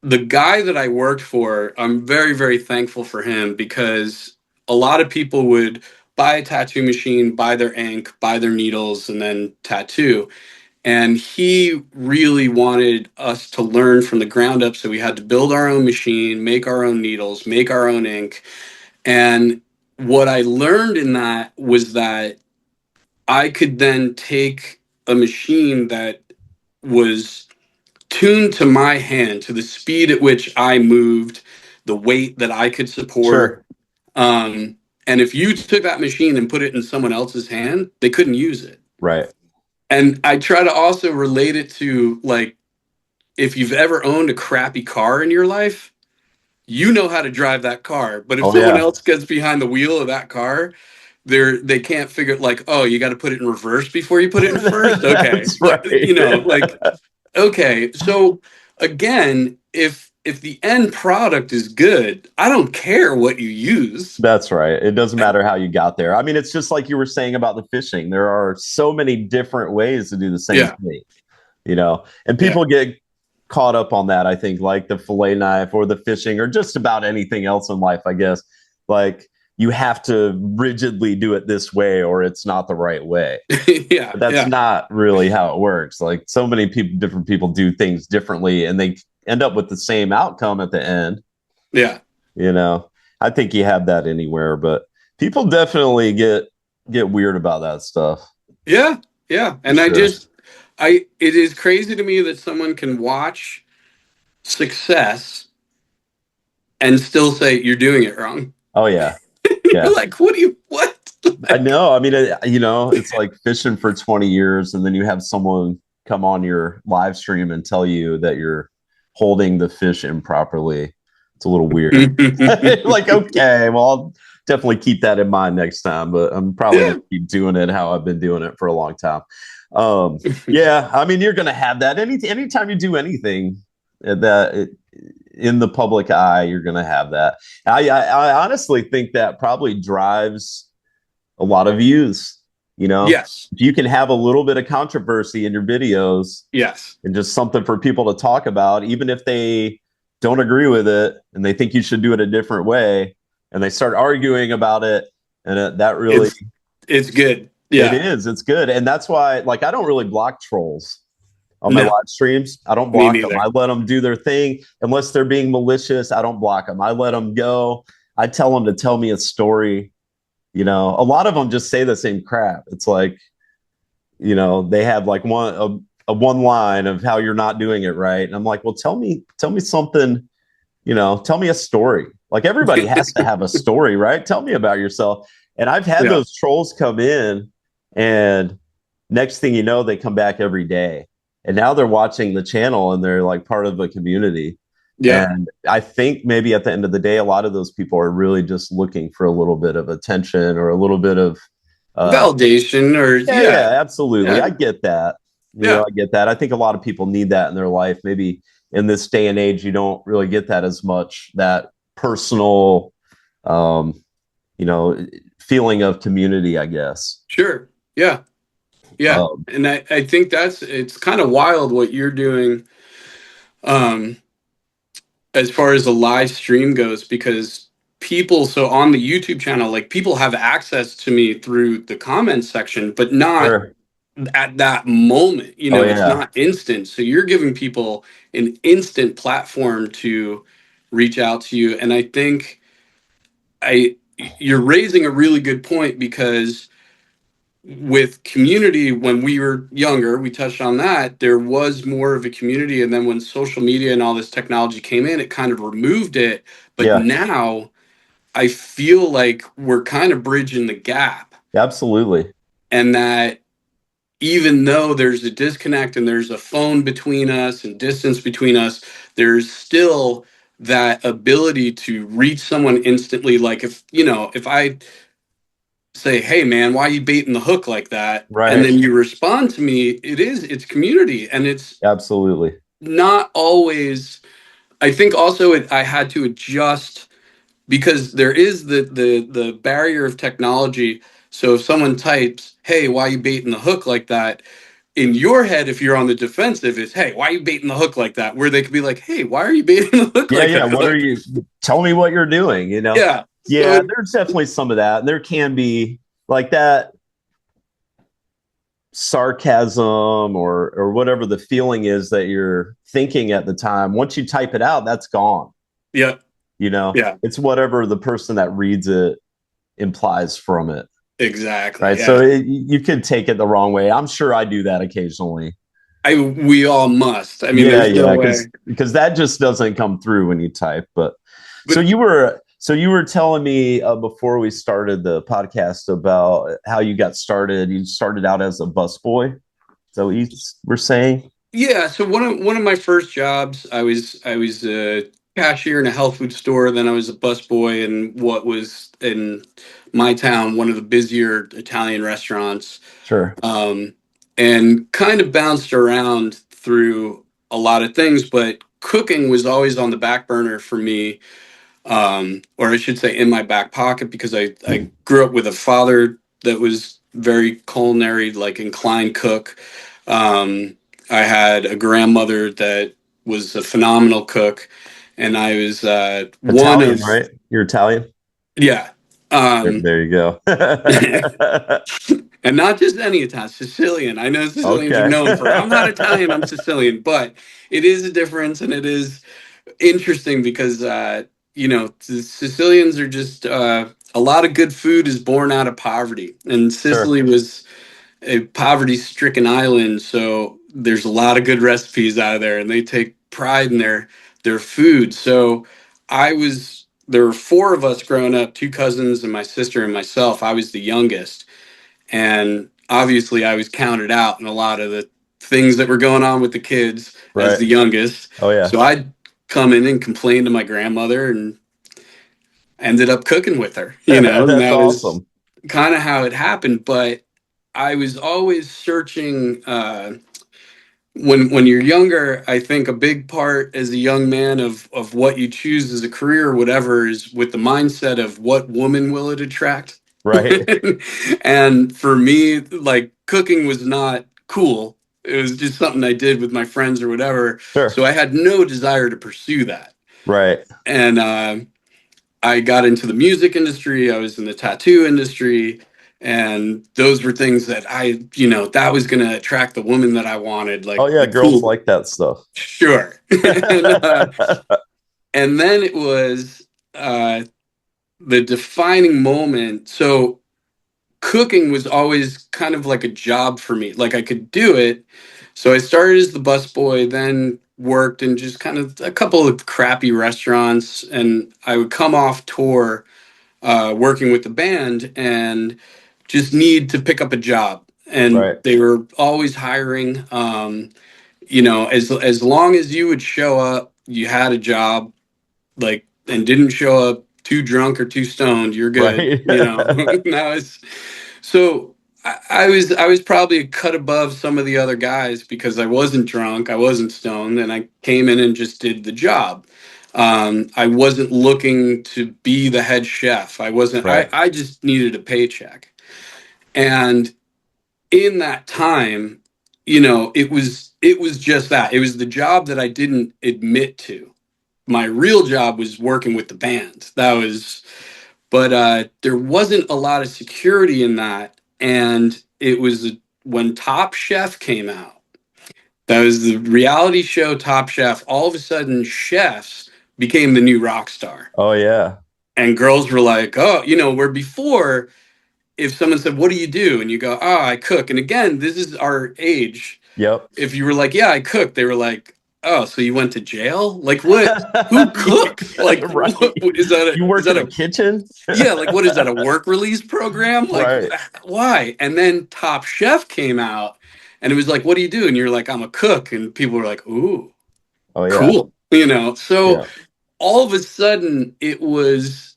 the guy that I worked for, I'm very, very thankful for him because a lot of people would buy a tattoo machine, buy their ink, buy their needles, and then tattoo. And he really wanted us to learn from the ground up. So we had to build our own machine, make our own needles, make our own ink. And what I learned in that was that I could then take a machine that was tuned to my hand, to the speed at which I moved, the weight that I could support. Sure. Um, and if you took that machine and put it in someone else's hand, they couldn't use it. Right. And I try to also relate it to, like, if you've ever owned a crappy car in your life, you know how to drive that car. But if Oh, someone yeah. else gets behind the wheel of that car, they can't figure, like, oh, you got to put it in reverse before you put it in first. Okay, That's right. like, okay. So again, if the end product is good, I don't care what you use. That's right. It doesn't matter how you got there. I mean, it's just like you were saying about the fishing. There are so many different ways to do the same Yeah, thing, and yeah, people get caught up on that, I think, like the fillet knife or the fishing or just about anything else in life, I guess. Like, you have to rigidly do it this way or it's not the right way. yeah, But that's yeah, not really how it works. Like, so many people, different people do things differently and they end up with the same outcome at the end. yeah, You know, I think you have that anywhere, but people definitely get weird about that stuff yeah, yeah. for And sure. it is crazy to me that someone can watch success and still say you're doing it wrong. Oh yeah, You're yeah. like, what do you what? I Like, know. I mean, it's like fishing for 20 years and then you have someone come on your live stream and tell you that you're holding the fish improperly. It's a little weird. Like, okay, well, I'll definitely keep that in mind next time, but I'm probably going yeah, to keep doing it how I've been doing it for a long time. Yeah, I mean, you're going to have that anytime you do anything in the public eye, you're going to have that. I honestly think that probably drives a lot of views. yes, If you can have a little bit of controversy in your videos yes, and just something for people to talk about, even if they don't agree with it and they think you should do it a different way, and they start arguing about it, and that really, it's good. it Yeah, is, it's good. And that's why, like, I don't really block trolls on my no, live streams. I don't me block them. neither. I let them do their thing. Unless they're being malicious, I don't block them. I let them go. I tell them to tell me a story. A lot of them just say the same crap. It's like, they have like a one line of how you're not doing it right. And I'm like, well, tell me something, tell me a story. Like, everybody has to have a story, right? Tell me about yourself. And I've had Yeah, those trolls come in, and next thing you know, they come back every day. And now they're watching the channel and they're like part of a community. yeah. And I think maybe at the end of the day, a lot of those people are really just looking for a little bit of attention or a little bit of, uh, Validation or yeah, yeah, yeah, absolutely. yeah, I get that. Yeah. I get that. I think a lot of people need that in their life. Maybe in this day and age, you don't really get that as much, that personal, um, you know, feeling of community, I guess. Sure. Yeah. Yeah. Um, And I think it's kind of wild what you're doing, um, as far as the live stream goes, because so on the YouTube channel, like people have access to me through the comments section, but not sure. at that moment. Oh It's yeah, not instant. So you're giving people an instant platform to reach out to you. And I think I you're raising a really good point, because with community, when we were younger, we touched on that, there was more of a community, and then when social media and all this technology came in, it kind of removed it. But yeah, now I feel like we're kind of bridging the gap, absolutely. and that even though there's a disconnect and there's a phone between us and distance between us, there's still that ability to reach someone instantly. Like, if I say, "Hey man, why are you baiting the hook like that?" And Right. then you respond to me, it's community, and it's Absolutely. not always. I think also I had to adjust, because there is the barrier of technology. So if someone types, "Hey, why are you baiting the hook like that?" In your head, if you're on the defensive, is, "Hey, why are you baiting the hook like that?" Where they could be like, "Hey, why are you baiting the hook Yeah, like yeah. that?" What are Like, you? Tell me what you're doing. yeah. So Yeah, there's definitely some of that. There can be like that sarcasm or whatever the feeling is that you're thinking at the time. Once you type it out, that's gone. yeah, yeah, It's whatever the person that reads it implies from it. exactly. Right. So Yeah. you could take it the wrong way. I'm sure I do that occasionally. We all must. I mean, Yeah, there's no yeah, way. because that just doesn't come through when you type. But But so you were telling me before we started the podcast about how you got started. You started out as a busboy. So you were saying, yeah, so one of my first jobs, I was a cashier in a health food store. Then I was a busboy in what was, in my town, one of the busier Italian restaurants, sure, um, and kind of bounced around through a lot of things. But cooking was always on the back burner for me, or I should say, in my back pocket, because I grew up with a father that was very culinary, like inclined cook. Um, I had a grandmother that was a phenomenal cook, and I was one Italian, of, right? You're Italian. yeah. Um, There you go. and not just any Italian, Sicilian. I know Sicilians are Okay. known for, "I'm not Italian, I'm Sicilian," but it is a difference, and it is interesting because the Sicilians are just, a lot of good food is born out of poverty, and Sure. Sicily was a poverty-stricken island, so there's a lot of good recipes out of there, and they take pride in their food. So there were four of us growing up, two cousins and my sister and myself. I was the youngest, and obviously I was counted out in a lot of the things that were going on with the kids as Right. the youngest. Oh yeah. So I'd come in and complain to my grandmother, and ended up cooking with her, and That's that was awesome. kind of how it happened. But I was always searching, when you're younger. I think a big part as a young man of what you choose as a career or whatever is with the mindset of what woman will it attract. Right. And for me, like, cooking was not cool. It was just something I did with my friends or whatever. Sure. So I had no desire to pursue that. Right. And I got into the music industry. I was in the tattoo industry. And those were things that that was going to attract the woman that I wanted, Oh like yeah, the girls cool, like that stuff. sure. And then it was, uh, the defining moment. So cooking was always kind of like a job for me. Like, I could do it. So I started as the busboy, then worked in just kind of a couple of crappy restaurants, and I would come off tour, working with the band, and just need to pick up a job. And Right. they were always hiring. As long as you would show up, you had a job, like, and didn't show up too drunk or too stoned, you're good. Right. Now it's so I was probably a cut above some of the other guys because I wasn't drunk, I wasn't stoned, and I came in and just did the job. I wasn't looking to be the head chef. I wasn't. Right. I just needed a paycheck, and in that time, it was just that. It was the job that I didn't admit to. My real job was working with the band. That was, but there wasn't a lot of security in that. And it was when Top Chef came out. That was the reality show Top Chef. All of a sudden, chefs became the new rock star. Oh yeah. And girls were like, oh, where before, if someone said, what do you do? And you go, oh, I cook. And again, this is our age. Yep. If you were like, yeah, I cook, they were like, oh, so you went to jail? Like, what? Who cooks? Like, Right. is that You work in a kitchen? yeah, like, what is that, a work release program? Like, Right. why? And then Top Chef came out and it was like, what do you do? And you're like, I'm a cook. And people were like, ooh, Oh yeah. cool. So Yeah. all of a sudden it was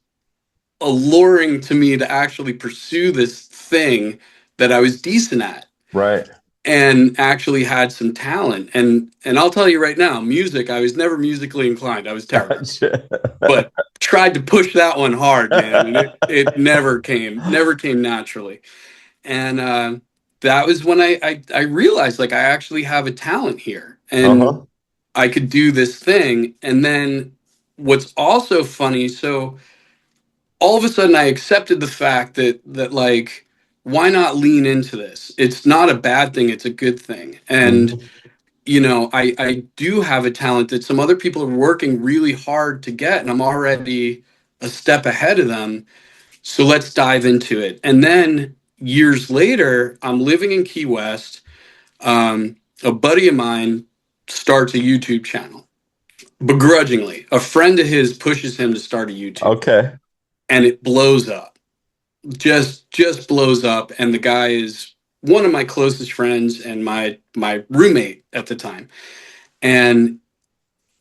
alluring to me to actually pursue this thing that I was decent at Right. and actually had some talent. And I'll tell you right now, music, I was never musically inclined. I was terrible. Gotcha. But tried to push that one hard, man. And it never came naturally. And that was when I realized like I actually have a talent here and Uh-huh. I could do this thing. And then what's also funny, so all of a sudden I accepted the fact that like, why not lean into this? It's not a bad thing, it's a good thing. And Mhm. I do have a talent that some other people are working really hard to get, and I'm already a step ahead of them. So let's dive into it. And then years later, I'm living in Key West. A buddy of mine starts a YouTube channel begrudgingly. A friend of his pushes him to start a YouTube, Okay. and it blows up. Just blows up. And the guy is one of my closest friends and my roommate at the time. And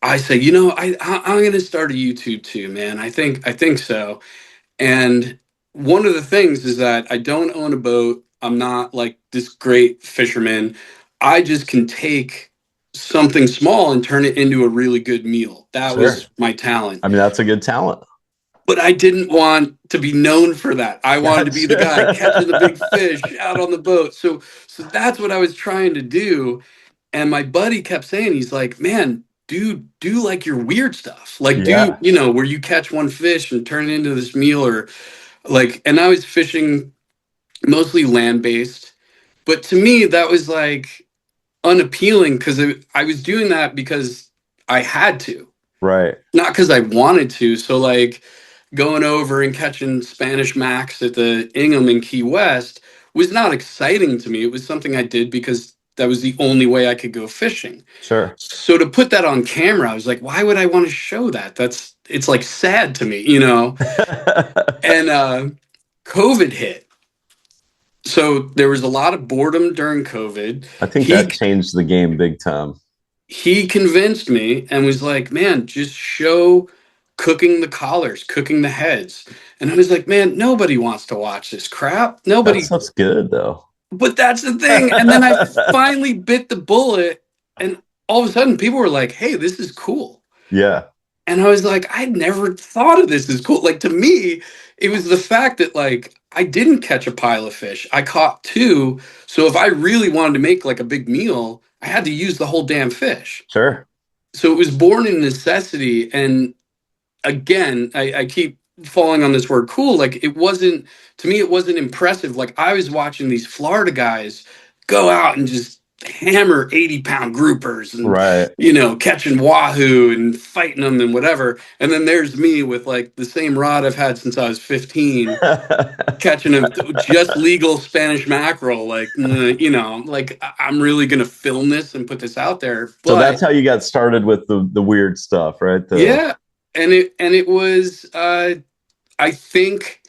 I say, I'm going to start a YouTube too, man. I think so. And one of the things is that I don't own a boat. I'm not like this great fisherman. I just can take something small and turn it into a really good meal. That Sure. was my talent. I mean, that's a good talent. But I didn't want to be known for that. I wanted to be the guy catching the big Gotcha. fish out on the boat. So that's what I was trying to do. And my buddy kept saying, he's like, man, do like your weird stuff. Like do, Yeah. where you catch one fish and turn it into this meal or like, and I was fishing mostly land based. But to me, that was like unappealing because I was doing that because I had to, Right. not because I wanted to. So like going over and catching Spanish Max at the Ingham in Key West was not exciting to me. It was something I did because that was the only way I could go fishing. Sure. So to put that on camera, I was like, why would I want to show that? It's like sad to me. And COVID hit. So there was a lot of boredom during COVID. I think He that changed the game big time. he convinced me and was like, man, just show cooking the collars, cooking the heads. And I was like, man, nobody wants to watch this crap. That Nobody. stuff's good though. But that's the thing. And then I finally bit the bullet, and all of a sudden people were like, hey, this is cool. Yeah. And I was like, I'd never thought of this as cool. Like to me, it was the fact that like I didn't catch a pile of fish. I caught two. So if I really wanted to make like a big meal, I had to use the whole damn fish. Sure. So it was born in necessity. And again, I keep falling on this word cool. Like it wasn't, to me, it wasn't impressive. Like I was watching these Florida guys go out and just hammer 80-pound groupers and, Right. catching wahoo and fighting them and whatever. And then there's me with like the same rod I've had since I was 15, catching a just legal Spanish mackerel. Like, like I'm really going to film this and put this out there. So that's But how you got started with the weird stuff, right? yeah, and it was I think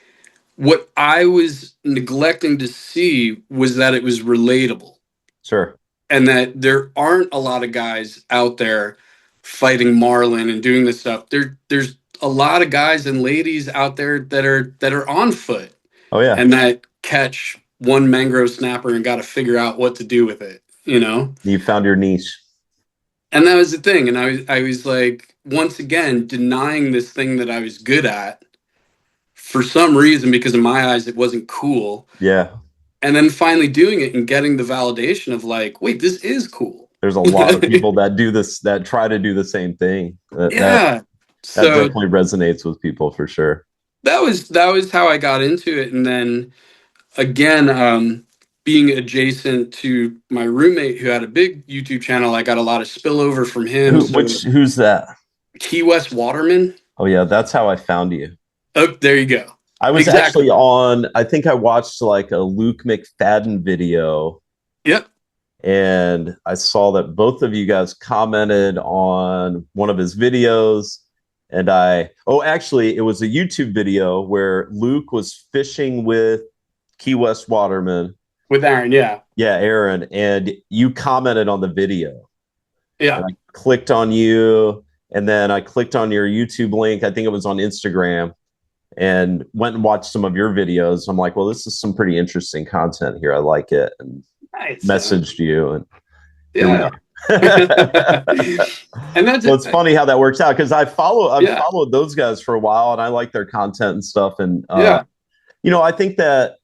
what I was neglecting to see was that it was relatable Sure. and that there aren't a lot of guys out there fighting marlin and doing this stuff. There's a lot of guys and ladies out there that are on foot Oh yeah. and that catch one mangrove snapper and got to figure out what to do with it, you know? You found your niche. And that was the thing. And I was like, once again, denying this thing that I was good at for some reason, because in my eyes, it wasn't cool. Yeah. And then finally doing it and getting the validation of like, wait, this is cool. There's a lot of people that do this, that try to do the same thing. Yeah. That definitely resonates with people for sure. That was how I got into it. And then again, being adjacent to my roommate who had a big YouTube channel, I got a lot of spillover from him. Who's that? Key West Waterman. Oh yeah, that's how I found you. Oh, there you go. I was actually on, I think I watched like a Luke McFadden video. Yep. And I saw that both of you guys commented on one of his videos. And actually, it was a YouTube video where Luke was fishing with Key West Waterman. With Aaron, yeah. Yeah, Aaron. And you commented on the video. Yeah. And I clicked on you, and then I clicked on your YouTube link. I think it was on Instagram, and went and watched some of your videos. I'm like, well, this is some pretty interesting content here. I like it. And messaged you. And yeah. And that's well, it's funny how that works out, because I've followed those guys for a while, and I like their content and stuff. And you know, I think that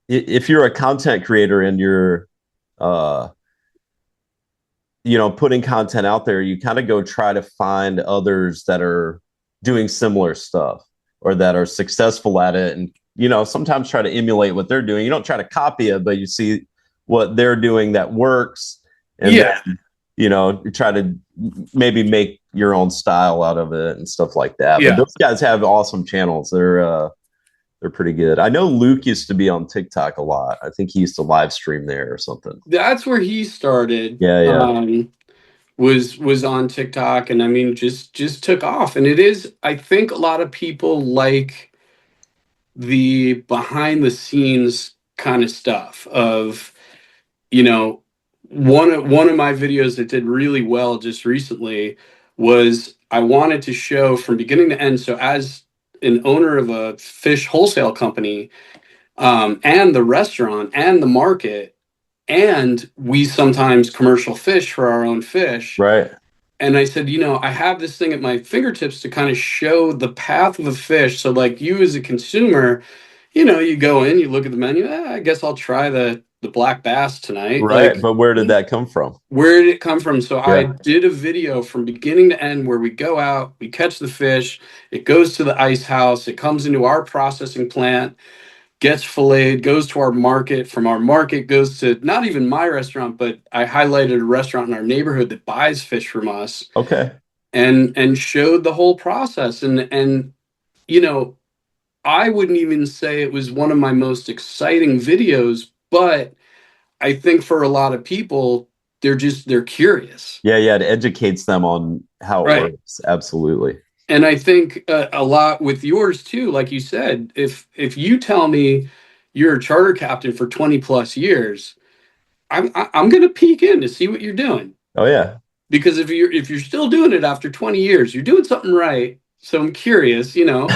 if you're a content creator and you're you know, putting content out there, you kind of go try to find others that are doing similar stuff or that are successful at it, and you know, sometimes try to emulate what they're doing. You don't try to copy it, but you see what they're doing that works, and then, you know, you try to maybe make your own style out of it and stuff like that. But those guys have awesome channels. They're pretty good. I know Luke used to be on TikTok a lot. I think he used to live stream there or something. That's where he started. Yeah. Was on TikTok, and I mean, just took off. And it is, I think a lot of people like the behind the scenes kind of stuff of, you know, one of my videos that did really well just recently was I wanted to show from beginning to end. So as an owner of a fish wholesale company, and the restaurant and the market, and we sometimes commercial fish for our own fish. Right. And I said, you know, I have this thing at my fingertips to kind of show the path of a fish. So like you as a consumer, you know, you go in, you look at the menu, I guess I'll try the black bass tonight. Right. Like, but where did that come from? Where did it come from? So I did a video from beginning to end where we go out, we catch the fish, it goes to the ice house, it comes into our processing plant, gets filleted, goes to our market. From our market goes to not even my restaurant, but I highlighted a restaurant in our neighborhood that buys fish from us. Okay. And showed the whole process. And you know, I wouldn't even say it was one of my most exciting videos, but I think for a lot of people, they're curious. Yeah, it educates them on how it works. Absolutely. And I think a lot with yours too, like you said, if you tell me you're a charter captain for 20 plus years, I'm going to peek in to see what you're doing. Oh yeah. Because if you're still doing it after 20 years, you're doing something right. So I'm curious, you know.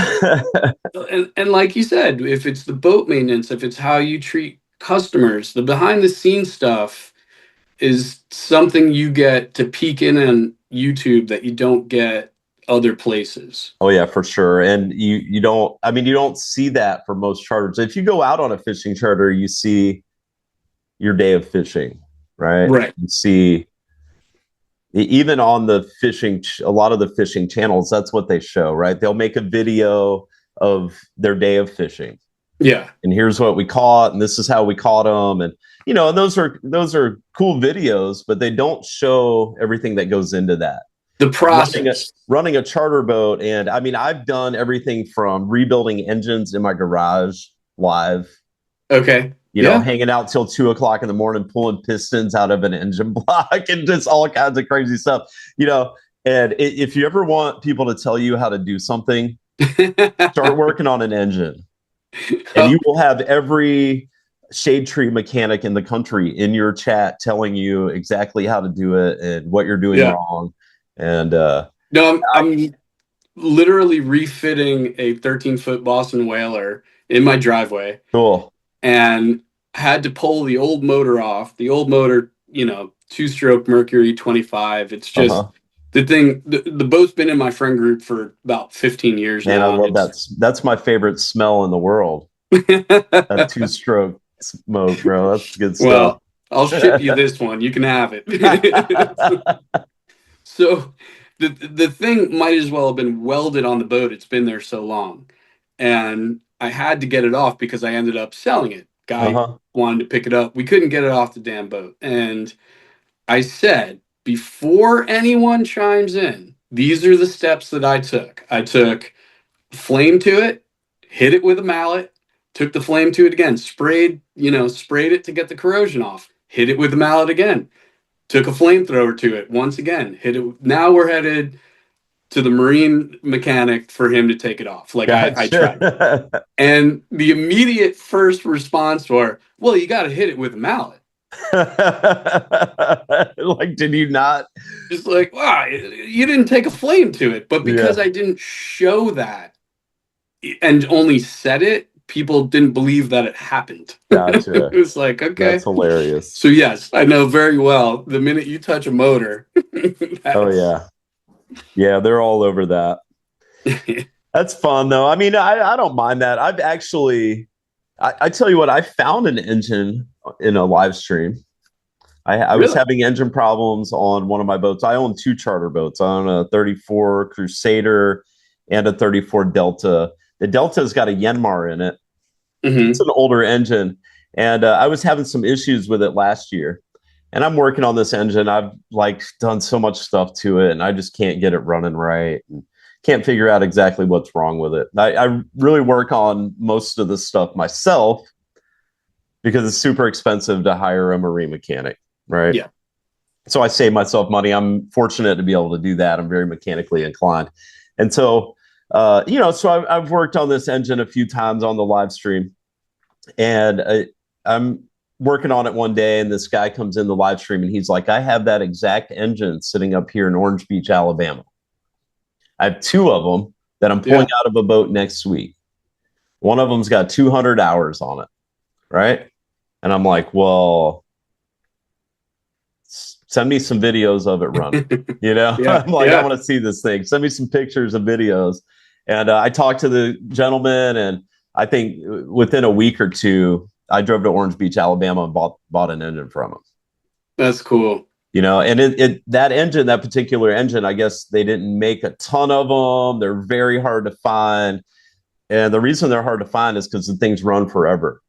and like you said, if it's the boat maintenance, if it's how you treat customers, the behind the scenes stuff is something you get to peek in on YouTube that you don't get other places. Oh yeah, for sure. And you don't see that for most charters. If you go out on a fishing charter, you see your day of fishing, right? You see, even on the fishing, a lot of the fishing channels, that's what they show, right? They'll make a video of their day of fishing. Yeah. And here's what we caught, and this is how we caught them. And you know, and those are cool videos, but they don't show everything that goes into that. The process. Running a charter boat. And I mean, I've done everything from rebuilding engines in my garage live. Okay. You know, hanging out till 2:00 in the morning, pulling pistons out of an engine block and just all kinds of crazy stuff, you know. And if you ever want people to tell you how to do something, start working on an engine. And you will have every shade tree mechanic in the country in your chat telling you exactly how to do it and what you're doing wrong. And no, literally refitting a 13-foot Boston Whaler in my driveway Cool. and had to pull the old motor off. The old motor, two-stroke Mercury 25. It's just Uh-huh. the boat's been in my friend group for about 15 years Man, I now, and love it's that. That's my favorite smell in the world. That two-stroke smoke, bro. That's good stuff. well, I'll ship you this one. You can have it. So the thing might as well have been welded on the boat. It's been there so long. And I had to get it off because I ended up selling it. Guy Uh-huh. wanted to pick it up. We couldn't get it off the damn boat. And I said, before anyone chimes in, these are the steps that I took. I took flame to it, hit it with a mallet, took the flame to it again, sprayed it to get the corrosion off, hit it with the mallet again, took a flamethrower to it once again, hit it. Now we're headed to the marine mechanic for him to take it off. Like I tried. Gotcha. And the immediate first response were, well, you got to hit it with a mallet. Like, did you not? Just like, wow, you didn't take a flame to it. But because Yeah, I didn't show that and only said it, people didn't believe that it happened. It gotcha. was like, okay. That's hilarious. So, yes, I know very well the minute you touch a motor, Oh that's. yeah. Yeah, they're all over that. That's fun though. I mean, I don't mind that. I've actually I tell you what, I found an engine in a live stream. I was Really? having engine problems on one of my boats. I own two charter boats. I own a 34 Crusader and a 34 Delta. The Delta's got a Yanmar in it. It's Hmm. an older engine. And I was having some issues with it last year. And I'm working on this engine. I've like done so much stuff to it, and I just can't get it running right. And can't figure out exactly what's wrong with it. I really work on most of this stuff myself because it's super expensive to hire a marine mechanic, right? Yeah. So I save myself money. I'm fortunate to be able to do that. I'm very mechanically inclined. And so, so I've worked on this engine a few times on the live stream, and I'm working on it one day, and this guy comes in the live stream, and he's like, I have that exact engine sitting up here in Orange Beach, Alabama. I have two of them that I'm pulling Yeah. out of a boat next week. One of them's got 200 hours on it, right? And I'm like, well, send me some videos of it running. Yeah. I'm like, I Yeah. want to see this thing. Send me some pictures and videos. And I talked to the gentleman, and I think within a week or two, I drove to Orange Beach, Alabama, and bought an engine from him. That's cool. And that engine, that particular engine, I guess they didn't make a ton of them. They're very hard to find, and the reason they're hard to find is because the things run forever.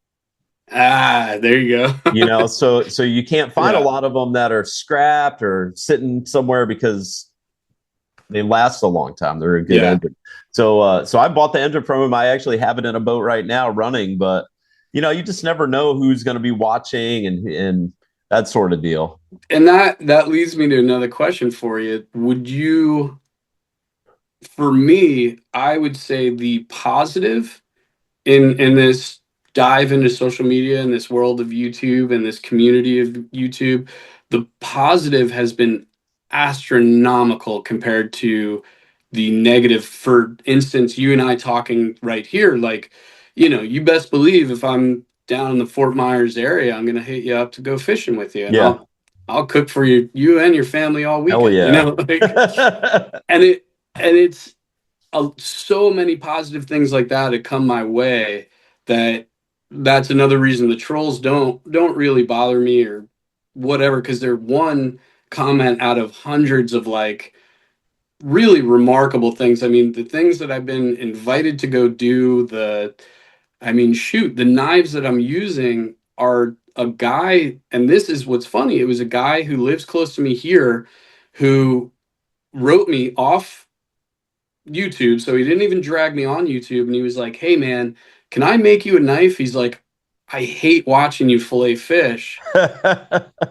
Ah, there you go. So you can't find a Yeah. lot of them that are scrapped or sitting somewhere because they last a long time. They're a good Yeah. engine. So I bought the engine from him. I actually have it in a boat right now running, but you just never know who's going to be watching and that sort of deal. And that leads me to another question for you. For me, I would say the positive in this dive into social media in this world of YouTube and this community of YouTube, the positive has been astronomical compared to the negative. For instance, you and I talking right here, like, you best believe if I'm down in the Fort Myers area, I'm gonna hit you up to go fishing with you, and Yeah. I'll cook for you and your family all Hell weekend, yeah. like, and it's so many positive things like that have come my way that that's another reason the trolls don't really bother me or whatever, because they're one comment out of hundreds of like really remarkable things. I mean, the things that I've been invited to go do, shoot, the knives that I'm using are a guy, and this is what's funny, it was a guy who lives close to me here who wrote me off YouTube, so he didn't even drag me on YouTube, and he was like, "Hey man, can I make you a knife?" He's like, "I hate watching you fillet fish."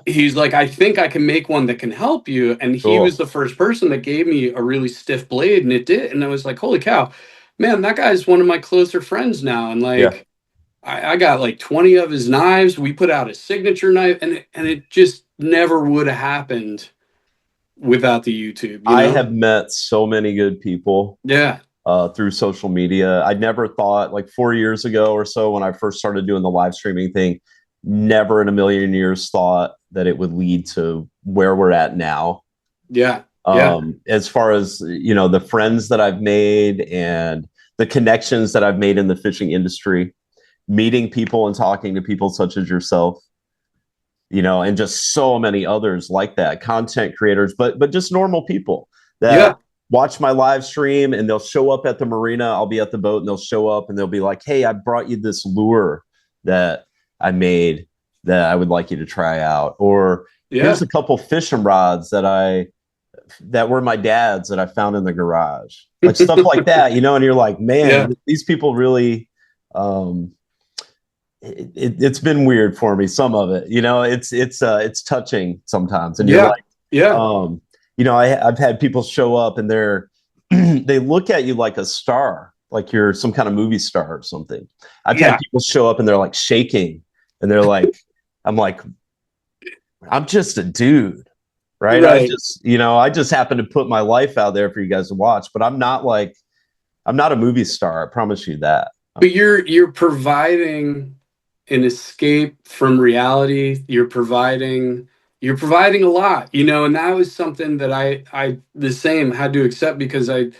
He's like, "I think I can make one that can help you." And he was Cool. the first person that gave me a really stiff blade, and it did. And I was like, "Holy cow, man, that guy's one of my closer friends now." And Yeah. like, I got like 20 of his knives. We put out a signature knife, and it just never would have happened without the YouTube, you I know? have met so many good people Yeah. through social media. I never thought, like 4 years ago or so, when I first started doing the live streaming thing, never in a million years thought that it would lead to where we're at now. Yeah. Yeah. As far as, the friends that I've made and the connections that I've made in the fishing industry, meeting people and talking to people such as yourself, and just so many others like that, content creators, but just normal people that Yeah. watch my live stream, and they'll show up at the marina. I'll be at the boat and they'll show up and they'll be like, "Hey, I brought you this lure that I made that I would like you to try out." Or here's Yeah. a couple fishing rods that were my dad's that I found in the garage. Like stuff like that, and you're like, Yeah. man, these people really um it's been weird for me. Some of it, it's touching sometimes, and you're Yeah. like, Yeah. um, I've had people show up and they're they look at you like a star, like you're some kind of movie star or something. I've had Yeah. people show up and they're like shaking, and they're like, I'm like, I'm just a dude, right? Right. I just happen to put my life out there for you guys to watch, but I'm not a movie star. I promise you that. But you're providing an escape from reality. You're providing a lot, and that was something that I the same had to accept, because it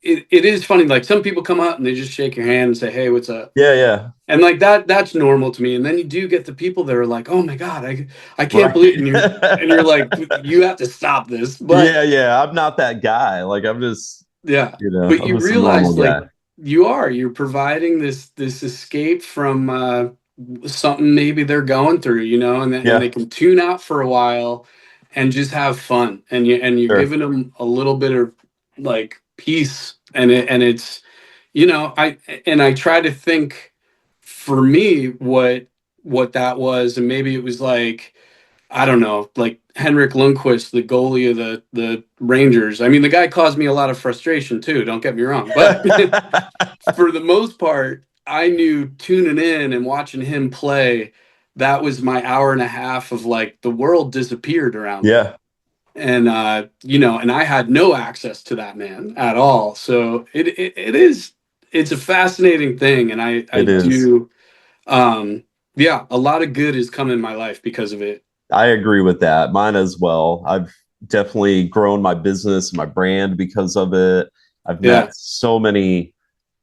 is funny. Like, some people come up and they just shake your hand and say, "Hey, what's up?" Yeah, yeah. And like that's normal to me. And then you do get the people that are like, "Oh my God, I can't Right. believe," and you're like, "You have to stop this." But Yeah, yeah. I'm not that guy. Like I'm just, yeah, but I'm you just a normal realize, like, guy. you're providing this escape from something maybe they're going through, and they Yeah, can tune out for a while and just have fun, and you're sure. giving them a little bit of, like, peace, and it's, I try to think, for me, what that was, and maybe it was like, I don't know, like Henrik Lundqvist, the goalie of the Rangers. I mean, the guy caused me a lot of frustration too. Don't get me wrong, but for the most part, I knew tuning in and watching him play, that was my hour and a half of, like, the world disappeared around me, Yeah, and I had no access to that man at all. So it's a fascinating thing, and I it is. do, yeah, a lot of good has come in my life because of it. I agree with that. Mine as well. I've definitely grown my business, my brand because of it. I've met Yeah. so many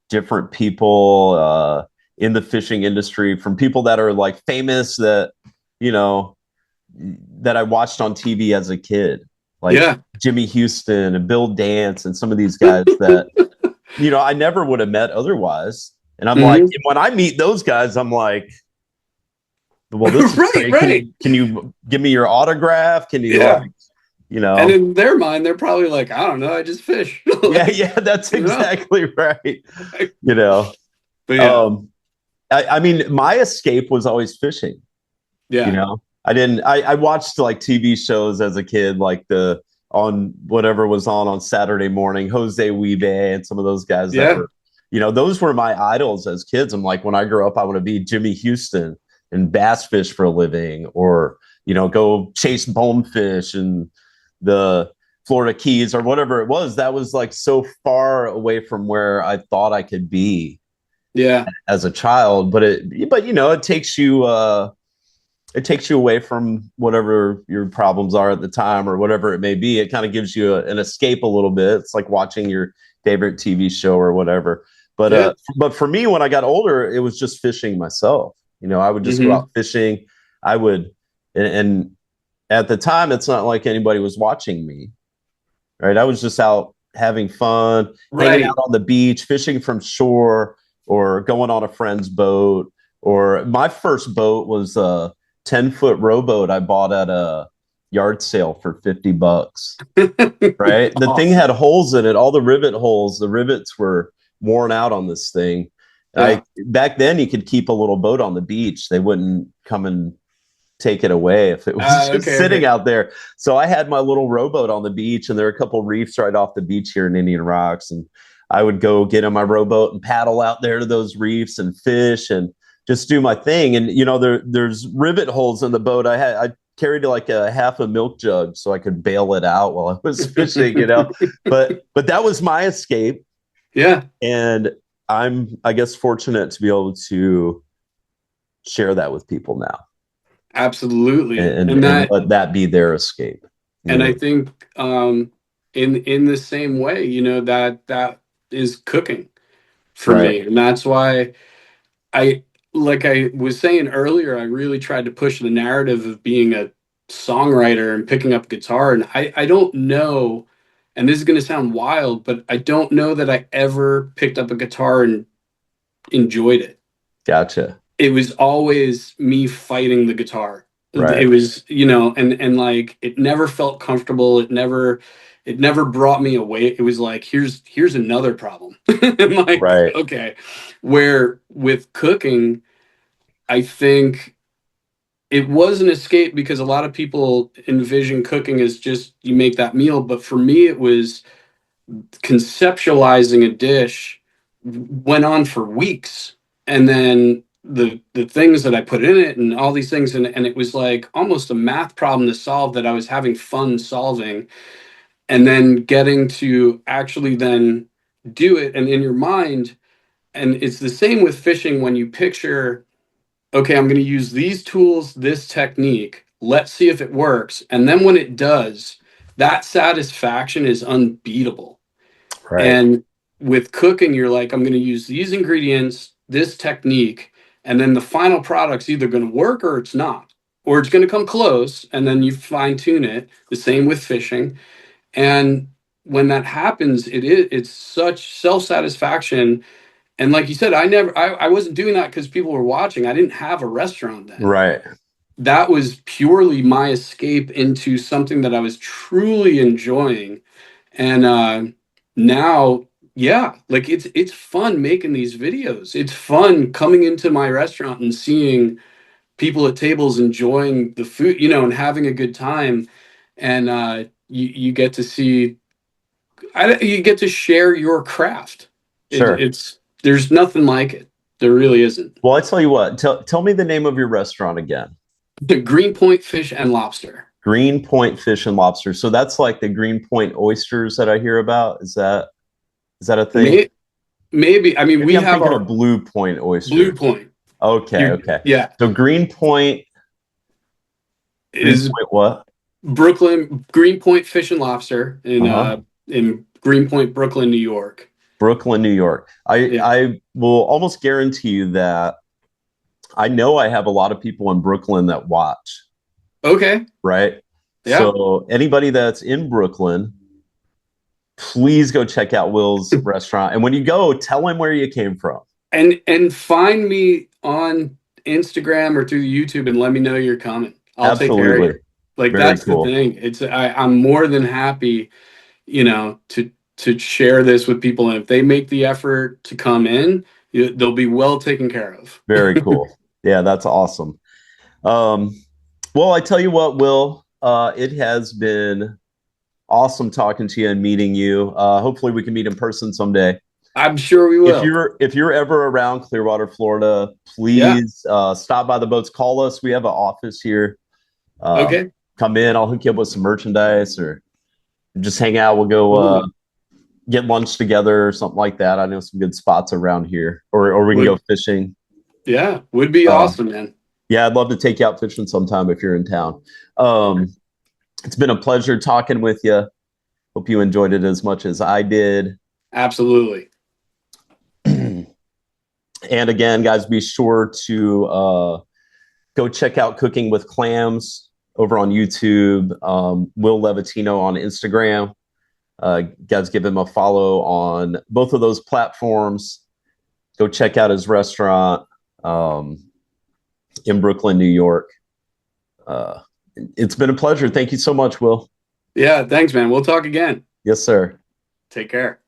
different people in the fishing industry, from people that are like famous you know, that I watched on TV as a kid, like Yeah. Jimmy Houston and Bill Dance and some of these guys that, I never would have met otherwise. And I'm like, Hmm. when I meet those guys, I'm like, well, this is Right, great. right. Can you give me your autograph? Can you Yeah. like, And in their mind, they're probably like, I don't know, I just fish. yeah, Like, yeah, that's you know? exactly right. Like, You know, but yeah. um, I mean, my escape was always fishing. Yeah. I didn't, I watched like TV shows as a kid, like on whatever was on Saturday morning, Jose Wiebe and some of those guys that Yeah. were, those were my idols as kids. I'm like, when I grow up, I want to be Jimmy Houston and bass fish for a living, or, go chase bonefish and the Florida Keys or whatever it was. That was like so far away from where I thought I could be Yeah. as a child. But it takes you away from whatever your problems are at the time or whatever it may be. It kind of gives you an escape a little bit. It's like watching your favorite TV show or whatever. Yeah. But for me, when I got older, it was just fishing myself. I would just go Hmm. out fishing. I would, and at the time, it's not like anybody was watching me, right? I was just out having fun, hanging out Right. on the beach, fishing from shore, or going on a friend's boat. Or my first boat was a 10-foot rowboat I bought at a yard sale for $50. Right? The thing Awesome. had holes in it, all the rivet holes. The rivets were worn out on this thing. Yeah. Back then you could keep a little boat on the beach. They wouldn't come and take it away if it was just Okay. sitting Okay. out there. So I had my little rowboat on the beach, and there are a couple reefs right off the beach here in Indian Rocks. And I would go get on my rowboat and paddle out there to those reefs and fish and just do my thing. And there's rivet holes in the boat. carried like a half a milk jug so I could bail it out while I was fishing, you know. But that was my escape. Yeah, And I guess fortunate to be able to share that with people now absolutely. and let that be their escape. You And I know? think in the same way, that is cooking for Right. me. And that's why I like I was saying earlier, I really tried to push the narrative of being a songwriter and picking up guitar. And I don't know, and this is gonna sound wild, but I don't know that I ever picked up a guitar and enjoyed it. Gotcha. It was always me fighting the guitar. Right. It was, and like it never felt comfortable. It never brought me away. It was like, here's another problem. I'm like, Right. okay. Where with cooking, I think it was an escape because a lot of people envision cooking as just you make that meal. But for me, it was conceptualizing a dish went on for weeks, and then the things that I put in it and all these things, and it was like almost a math problem to solve that I was having fun solving, and then getting to actually then do it. And in your mind, and it's the same with fishing. When you picture, okay, I'm going to use these tools, this technique, let's see if it works, and then when it does, that satisfaction is unbeatable. Right. And with cooking, you're like, I'm going to use these ingredients, this technique, and then the final product's either going to work or it's not, or it's going to come close, and then you fine tune it. The same with fishing. And when that happens, it's such self satisfaction. And like you said, I wasn't doing that because people were watching. I didn't have a restaurant then. Right. That was purely my escape into something that I was truly enjoying. And now, yeah, like it's fun making these videos. It's fun coming into my restaurant and seeing people at tables enjoying the food, and having a good time. And you get to see, you get to share your craft. Sure. It's there's nothing like it. There really isn't. Well, I tell you what, tell me the name of your restaurant again. The Greenpoint Fish and Lobster. Greenpoint Fish and Lobster. So that's like the Greenpoint oysters that I hear about. Is that a thing? Maybe. I mean, we Maybe I'm have thinking our of Blue Point Blue oysters. Point. Okay, okay. Yeah, So is Greenpoint what? Brooklyn Greenpoint Fish and Lobster Uh-huh. in Greenpoint, Brooklyn, New York. Brooklyn, New York. I Yeah. I will almost guarantee you that I know I have a lot of people in Brooklyn that watch, Okay. right? Yeah. So anybody that's in Brooklyn, please go check out Will's restaurant. And when you go, tell him where you came from. And find me on Instagram or through YouTube and let me know you're coming. I'll take care of Absolutely. you. Like Very that's the cool. thing. I'm more than happy, to share this with people. And if they make the effort to come in, they'll be well taken care of. Very cool. Yeah, that's awesome. Um, well, I tell you what, Will, it has been awesome talking to you and meeting you. Hopefully we can meet in person someday. I'm sure we If will. you're ever around Clearwater, Florida, Yeah. please stop by the boats. Call us. We have an office here. Uh, Okay. Come in. I'll hook you up with some merchandise or just hang out. We'll go Ooh, get lunch together or something like that. I know some good spots around here, or we can go would fishing. would be Uh, awesome, man. yeah, I'd love to take you out fishing sometime if you're in town. Um, it's been a pleasure talking with you. Hope you enjoyed it as much as I did. Absolutely. And again, guys, be sure to go check out Cooking with Clams over on YouTube. Will Levatino on Instagram. Guys, give him a follow on both of those platforms. Go check out his restaurant in Brooklyn, New York. Uh, it's been a pleasure. Thank you so much, Will. Yeah, thanks, man. We'll talk again. Yes, sir. Take care.